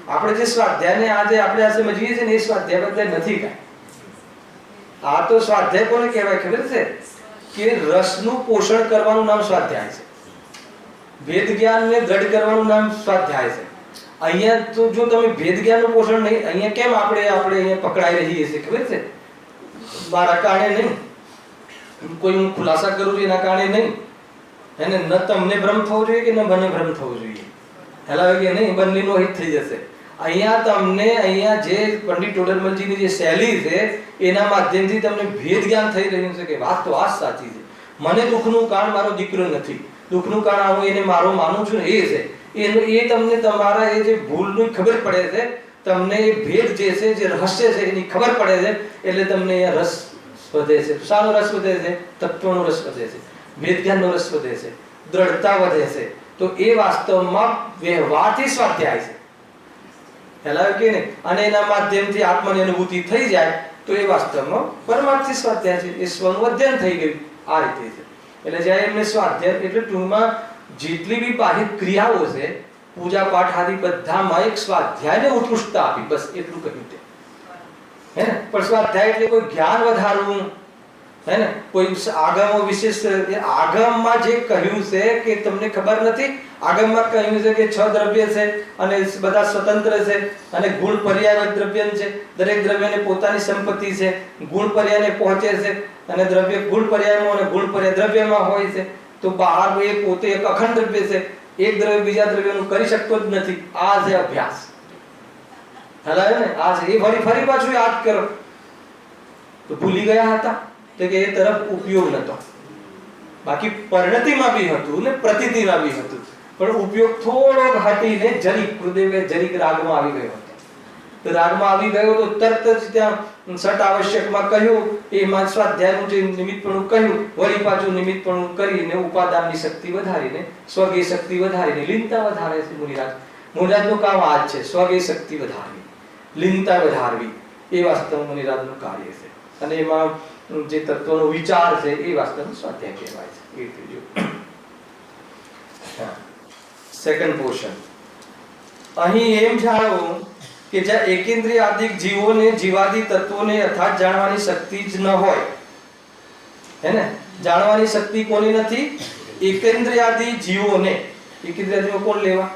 આપણે જે સ્વાધ્યાયને આજે આપણે આ સમજીએ છીએ ને એ સ્વાધ્યાય બદલે નથી કાંઈ. આ તો સ્વાધ્યાય કોને કહેવાય ખબર છે? કે રસનું પોષણ કરવાનું નામ સ્વાધ્યાય છે. ભેદ જ્ઞાનને દ્રઢ કરવાનું નામ સ્વાધ્યાય છે. અહીંયા તો જો તમે ભેદ જ્ઞાનનું પોષણ નહીં, અહીંયા કેમ આપણે અહીંયા પકડાઈ રહીએ છીએ ખબર છે? મારા કારણે નહીં, કોઈ હું ખુલાસા કરું છું એના કારણે નહીં. એને ન તમને ભ્રમ થવો જોઈએ કે ન મને ભ્રમ થવો જોઈએ, હેલા કે નહીં, બંનેનો હિત થઈ જશે. અહીંયા જે પંડિત ટોડરમલજીની જે શૈલી છે એના માધ્યમથી તમને ભેદ જ્ઞાન થઈ રહ્યું છે કે વાત તો આ જ સાચી છે. મને દુઃખનું કારણ મારો દીકરો નથી, દુઃખનું કારણ હું એને મારો માનું છું ને એ છે. એ તમને તમારા એ જે ભૂલની ખબર પડે છે, તમને એ ભેદ જે છે, જે રહસ્ય છે એની ખબર પડે છે, એટલે તમને અહીંયા રસ વધે છે. શાનો રસ વધે છે? તત્વનો રસ વધે છે, ભેદ જ્ઞાનનો રસ વધે છે, દ્રઢતા વધે છે. તો એ વાસ્તવમાં વ્યવહારથી સ્વાધ્યાય છે, હેલા કે નહીં. અને એના માધ્યમથી આત્માની અનુભૂતિ થઈ જાય તો એ વાસ્તવમાં પરમાર્થી સ્વાધ્યાય છે, એ સ્વનું અધ્યયન થઈ ગયું. આ રીતે છે. એટલે જ્યારે એમને સ્વાધ્યાય એટલે ટૂંકમાં જેટલી બી બાહ્ય ક્રિયાઓ છે, પૂજા પાઠ આદિ બધામાં એક સ્વાધ્યાયને ઉત્કૃષ્ટતા આપી, બસ એટલું કહ્યું તે. હે ને? પણ સ્વાધ્યાય એટલે કોઈ જ્ઞાન વધારવું, હે ને, કોઈ આગમો વિશેષ. આગમમાં જે કહ્યું છે કે તમને ખબર નથી, આગમમાં કહ્યું છે કે 6 દ્રવ્ય છે અને બધા સ્વતંત્ર છે અને ગુણ પર્યાય દ્રવ્ય છે. દરેક દ્રવ્યને પોતાની સંપત્તિ છે, ગુણ પર્યાયને પહોંચે છે અને દ્રવ્ય ગુણ પર્યાયમાં અને ગુણ પર્યાય દ્રવ્યમાં હોય છે. તો બહાર એ પોતે એક અખંડ દ્રવ્ય છે, એક દ્રવ્ય બીજા દ્રવ્યનું કરી શકતો જ નથી. આ છે અભ્યાસ, હલાયો ને? આ છે. એ ફરી પાછું યાદ કરો તો ભૂલી ગયા હતા તો કે એ તરફ ઉપયોગ નતો. બાકી પરિણતિમાં બી હતું ને પ્રતીતિમાં બી હતું, પણ ઉપયોગ થોડોક હટીને જરીક ગુરુદેવે જરીક રાગમાં આવી ગયો હતો. તો રાગમાં આવી ગયો તો તરત જ ત્યાં સટ આવશ્યકમાં કહ્યું, એમાં સ્વાધ્યાયનું જે નિમિત્તપણું કહ્યું, વળી પાછું નિમિત્તપણું કરીને ઉપાદાનની શક્તિ વધારીને, સ્વગેય શક્તિ વધારીને લીનતા વધારે છે મુનિરાજ. મુનિરાજનું કામ આ જ છે, સ્વગેય શક્તિ વધારવી, લીનતા વધારવી, એ વાસ્તવમાં મુનિરાજનું કાર્ય છે. અને એમાં જે તત્વનો વિચાર છે એ વાસ્તવમાં સ્વાધ્યાય કહેવાય છે. એ ત્રીજું. Second portion. અહીં એમ જાણવું કે જ્યાં એકેન્દ્રિયાદિક જીવોને જીવાદી તત્વોને યથાર્થ જાણવાની શક્તિ જ ન હોય, હે ને? જાણવાની શક્તિ કોની નથી? એકેન્દ્રિયાદી જીવોને. એકેન્દ્રિયાદીઓ કોણ લેવા?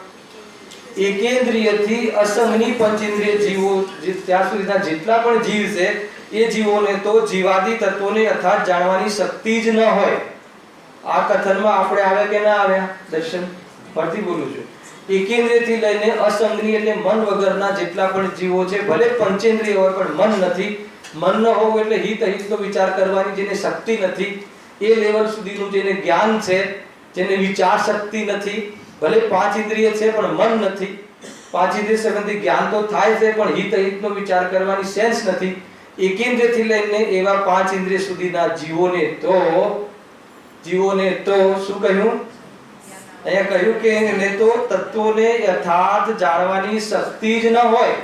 એકેન્દ્રિયથી અસંગની પંચેન્દ્રિય જીવો, ત્યાં સુધીના જેટલા પણ જીવ છે એ જીવોને તો જીવાદી તત્વોને યથાર્થ જાણવાની શક્તિ જ ન હોય. આ કથનમાં આપણે આવ્યા કે ના આવ્યા? દર્શન પરથી બોલું છું. એકેન્દ્રિયથી લઈને અસંગની એટલે મન વગરના જેટલા પણ જીવો છે, ભલે પંચેન્દ્રિય હોય પણ મન નથી. મન ન હોવું એટલે હિતનો વિચાર કરવાની જેને શક્તિ નથી, એ લેવલ સુધીનું જેને જ્ઞાન છે, જેને વિચાર શક્તિ નથી, ભલે 5 ઇન્દ્રિય છે પણ મન નથી. 5 ઇન્દ્રિય સંબંધી જ્ઞાન તો થાય છે પણ હિતનો વિચાર કરવાની સેન્સ નથી. એકેન્દ્રિયથી લઈને એવા 5 ઇન્દ્રિય સુધીના જીવોને તો શું કહ્યું? અહીંયા કહ્યું કે એને તો તત્વોને યથાર્થ જાણવાની શક્તિ જ ન હોય.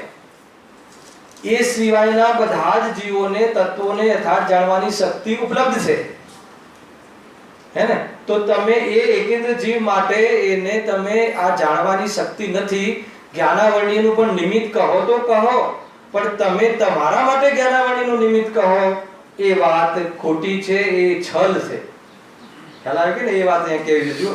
એ સિવાયના બધા જ જીવોને તત્વોને યથાર્થ જાણવાની શક્તિ ઉપલબ્ધ છે, હે ને? તો તમે એ એકેન્દ્ર જીવ માટે એને તમે આ જાણવાની શક્તિ નથી, જ્ઞાનાવરણીયનું પણ નિમિત્ત કહો તો કહો, પણ તમે તમારા માટે જ્ઞાનાવરણીયનું નિમિત્ત કહો એ વાત ખોટી છે, એ છલ છે. ખ્યાલ આવે કે ને? એ વાત અહીંયા કેવી છે, જો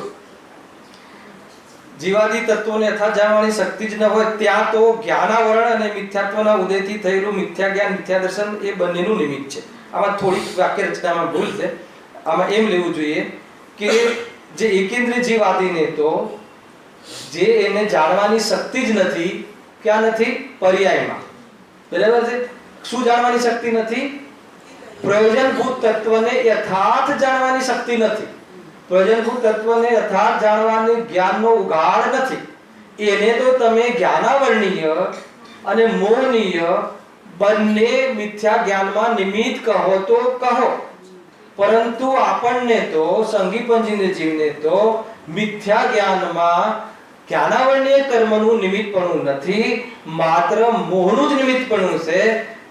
જીવાદી તત્વોને યથાર્થ જાણવાની શક્તિ જ ન હોય ત્યાં તો જ્ઞાનાવરણ અને મિથ્યાત્વના ઉદયથી થયેલું મિથ્યા જ્ઞાન, મિથ્યા દર્શન એ બંનેનું નિમિત્ત છે. આમાં થોડીક વાક્ય રચનામાં ભૂલ છે. આમાં એમ લેવું જોઈએ કે જે એકેન્દ્રીય જીવાદીને તો જે એને જાણવાની શક્તિ જ નથી, ક્યાં નથી? પર્યાયમાં. બરાબર છે? શું જાણવાની શક્તિ નથી? પ્રયોજનભૂત તત્વને યથાર્થ જાણવાની શક્તિ નથી. પ્રયોજનભૂત તત્વને યથાર્થ જાણવાની જ્ઞાનનો ઉગાડ નથી. એને તો તમે જ્ઞાનાવરણીય અને મોહનીય બંને મિથ્યા જ્ઞાનમાં નિમિત્ત કહો તો કહો, પરંતુ આપણને તો સંગીપંજીને જીવને તો મિથ્યા જ્ઞાનમાં જ્ઞાનાવરણીય કર્મનું નિમિત્તપણું નથી, માત્ર મોહનું જ નિમિત્તપણું છે.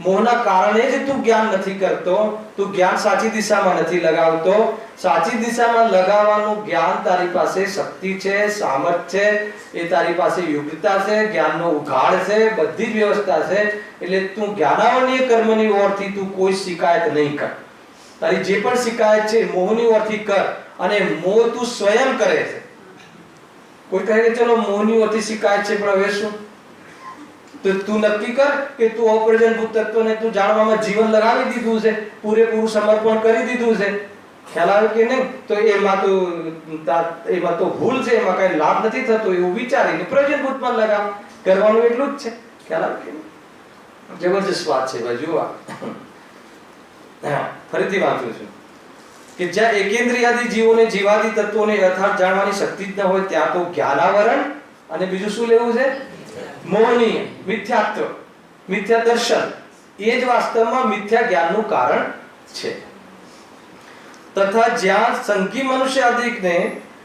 મોહના કારણે જ તું જ્ઞાન નથી કરતો, તું જ્ઞાન સાચી દિશામાં નથી લગાવતો. સાચી દિશામાં લગાવવાનું જ્ઞાન તારી પાસે શક્તિ છે, સામર્થ્ય છે, એ તારી પાસે યોગ્યતા છે, જ્ઞાનનો ઉઘાડ છે, બધી જ વ્યવસ્થા છે. એટલે તું જ્ઞાનાવરણીય કર્મની ઓરથી તું કોઈ શિકાયત નહીં કર. તારી જે પણ શિકાયત છે મોહની ઓરથી કર, અને મોહ તું સ્વયં કરે છે. કોઈ કહે કે ચલો મોહની ઓરથી શિકાયત છે, પણ હવે શું? તો તું નક્કી કર કે તું અપ્રયોજનભૂત તત્વને તું જાણવામાં જીવન લગાવી દીધું છે, પૂરેપૂરું સમર્પણ કરી દીધું છે. ખ્યાલ આવે કે નહીં? તો એમાં તો ભૂલ છે, એમાં કઈ લાભ નથી થતો એવું વિચારીને પ્રયોજનભૂતમાં લગાવ કરવાનું, એટલું જ છે. ખ્યાલ આવે કે નહીં? જબરજસ્ત વાત છે ભાઈ. જોવા ફરીથી વાંચું છું કે જ્યાં એકેન્દ્રિયાદી જીવોને જીવાદી તત્વોને યથાર્થ જાણવાની શક્તિ જ ન હોય ત્યાં તો જ્ઞાનાવરણ અને બીજું શું લેવું છે? મોહનીય, મિથ્યાત્વ, મિથ્યા દર્શન એ જ વાસ્તવમાં મિથ્યા જ્ઞાનનું કારણ છે. તથા જ્યાં સંઘી મનુષ્ય આદિકને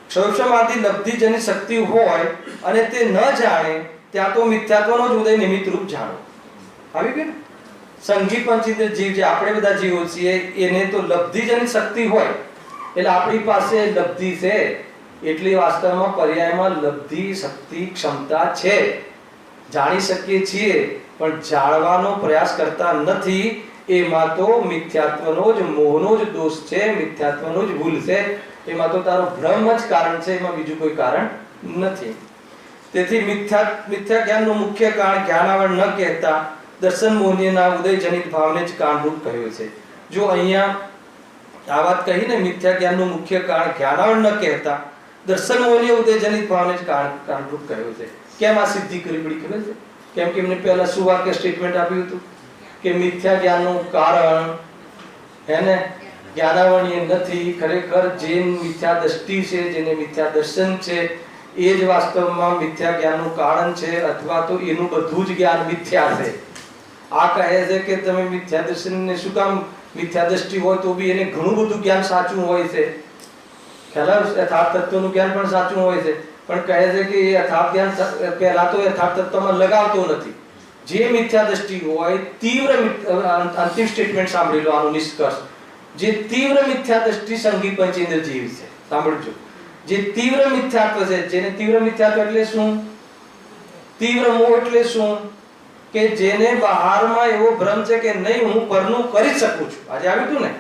ક્ષૌક્ષમાદી લબ્ધિજની શક્તિ હોય અને તે ન જાણે ત્યાં તો મિથ્યાત્વનો જ ઉદય નિમિત્ત રૂપ જાણો. આવી ગયું? સંઘી પંચેન્દ્ર જીવ જે આપણે બધા જીવો છીએ એને તો લબ્ધિજની શક્તિ હોય, એટલે આપણી પાસે લબ્ધિ છે, એટલી વાસ્તવમાં પર્યાયમાં લબ્ધિ શક્તિ ક્ષમતા છે. જાણી શકીએ છીએ પણ જાણવાનો પ્રયાસ કરતા નથી. એમાં તો મિથ્યાત્વનો જ મોહનો જ દોષ છે, મિથ્યાત્વનો જ ભૂલ છે. એમાં તો તારો ભ્રમ જ કારણ છે, એમાં બીજું કોઈ કારણ નથી. તેથી મિથ્યા જ્ઞાનનું મુખ્ય કારણ જ્ઞાનાવરણ ન કહેતા દર્શન મોહનીયના ઉદયજનિત ભાવને જ કારણરૂપ કહ્યું છે. જો અહીંયા આ વાત કહીને મિથ્યા જ્ઞાનનું મુખ્ય કારણ જ્ઞાનાવરણ ન કહેતા દર્શન મોહનીય ઉદયજનિત ભાવને જ કારણરૂપ કહ્યું છે. કેમ આ સિદ્ધિ કરી પડી ખબર છે? કેમ કે એમને પહેલા શું વાક્ય સ્ટેટમેન્ટ આપ્યું હતું કે મિથ્યા જ્ઞાનનું કારણ એને જ્ઞાનાવરણીય નથી. ખરેખર જે મિથ્યા દ્રષ્ટિ છે, જેને મિથ્યા દર્શન છે, એ જ વાસ્તવમાં મિથ્યા જ્ઞાનનું કારણ છે, અથવા તો એનું બધું જ જ્ઞાન મિથ્યા છે. આ કહે છે કે તમે મિથ્યા દર્શનને શું કામ? મિથ્યા દ્રષ્ટિ હોય તો બી એને ઘણું બધું જ્ઞાન સાચું હોય છે. ખ્યાલ યથાર્થ તત્વનું જ્ઞાન પણ સાચું હોય છે, પણ કહે છે કે એ યથાર્થ જ્ઞાન પહેલા તો યથાર્થ તત્વમાં લગાવતો નથી. જે મિથ્યા દ્રષ્ટિ હોય તીવ્ર, અંતિમ સ્ટેટમેન્ટ સાંભળી લો આનું નિષ્કર્ષ, જે તીવ્ર મિથ્યા દ્રષ્ટિ સંઘી પંચેન્દ્ર જીવ છે. સાંભળજો, જે તીવ્ર મિથ્યાત્વ છે, જેને તીવ્ર મિથ્યાત્વ એટલે શું? તીવ્ર મોહ એટલે શું? કે જેને બહારમાં એવો ભ્રમ છે કે નહીં હું પરનું કરી શકું છું. આજે આવ્યું હતું ને,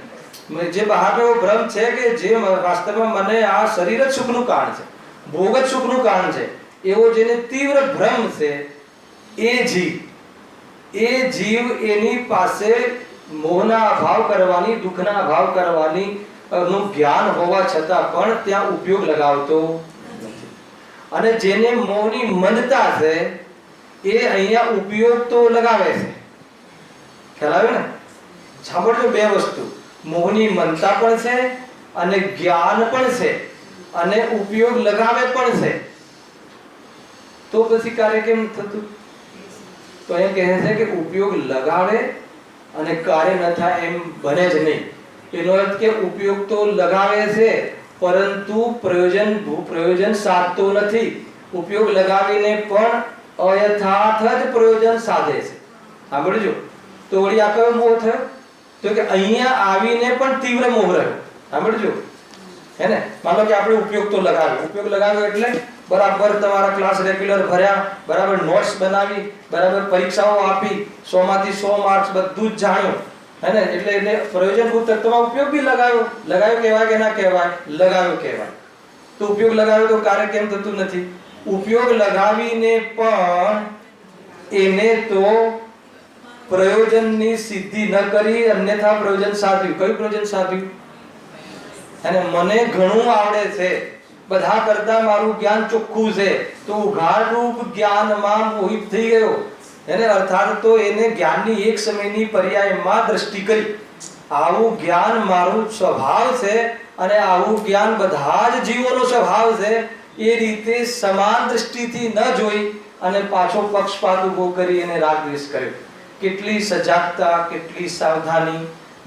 જે બહારનો એવો ભ્રમ છે કે જે વાસ્તવમાં મને આ શરીર જ સુખનું કારણ છે, ભોગ જ સુખનું કારણ છે, એવો જેને તીવ્ર ભ્રમ છે, એ જીવ એની પાસે મોહના અભાવ કરવાની, દુઃખના અભાવ કરવાની નું જ્ઞાન હોવા છતાં પણ ત્યાં ઉપયોગ લગાવતો નથી. અને જેને મોહની મંદતા છે એ અહીંયા ઉપયોગ તો લગાવે છે. ખ્યાલ આવે ને? સાંભળજો, બે વસ્તુ, મોહની મનતા પણ છે અને જ્ઞાન પણ છે અને ઉપયોગ લગાવે પણ છે. તો પછી કાર્ય કેમ થતું? તો અહીંયા કહે છે કે ઉપયોગ લગાવે અને કાર્ય ન થાય એમ બને જ નહીં. એનો અર્થ કે ઉપયોગ તો લગાવે છે પરંતુ પ્રયોજન સાધતો નથી. ઉપયોગ લગાવીને પણ અયથાર્થ જ પ્રયોજન સાધે છે. સાંભળજો, તો વળી આ કયો મોહ થયો? તો કે અહીંયા આવીને પણ તીવ્ર મોહ રહ્યો. સાંભળજો, હે ને? માનો કે આપણે ઉપયોગ તો લગાવ્યો, ઉપયોગ લગાવ્યો એટલે બરાબર તમારા ક્લાસ રેગ્યુલર ભર્યા, બરાબર નોટ્સ બનાવી, બરાબર પરીક્ષાઓ આપી, 100 માંથી 100 માર્ક્સ બધું જ જાણ્યું, હે ને? એટલે પ્રયોજનભૂત તત્વમાં ઉપયોગ બી લગાવ્યો. લગાવ્યો કહેવાય કે ના કહેવાય? લગાવ્યો કહેવાય. તો ઉપયોગ લગાવ્યો તો કાર્ય કેમ થતું નથી? ઉપયોગ લગાવીને પણ એને તો પ્રયોજનની સિદ્ધિ ન કરી, અન્યથા પ્રયોજન સાધ્યું. કયું પ્રયોજન સાધ્યું? અને મને ઘણું આવડે છે, બધા કરતા મારું જ્ઞાન ચોખ્ખું છે, તો ઉઘાડરૂપ જ્ઞાનમાં મોહિત થઈ ગયો, એને અર્થાત તો એને જ્ઞાનની એક સમયની પર્યાયમાં દ્રષ્ટિ કરી. આવું જ્ઞાન મારું સ્વભાવ છે અને આવું જ્ઞાન બધા જ જીવોનો સ્વભાવ છે, એ રીતે સમાન દ્રષ્ટિથી ન જોઈ અને પાછો પક્ષપાત ઉભો કરી એને રાગ દ્વેષ કર્યો. કેટલી સજાગતા, કેટલી સાવધાની!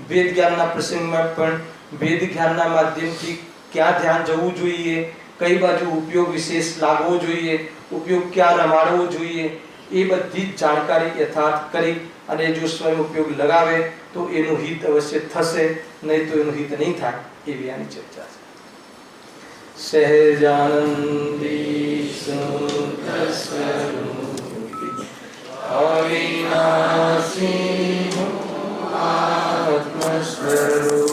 વેદ જ્ઞાનના પ્રસંગમાં પણ વેદ જ્ઞાનના માધ્યમથી ક્યાં ધ્યાન જવું જોઈએ, કઈ બાજુ ઉપયોગ વિશેષ લાગવો જોઈએ, ઉપયોગ ક્યાં રમાડવો જોઈએ, એ બધી જ જાણકારી યથાર્થ કરી અને જો સ્વયં ઉપયોગ લગાવે તો એનું હિત અવશ્ય થશે, નહીં તો એનું હિત નહીં થાય, એવી આની ચર્ચા છે. સહેજાનંદી સુખ સ્વરૂપી અવિનાશી આત્મ સ્વરૂપ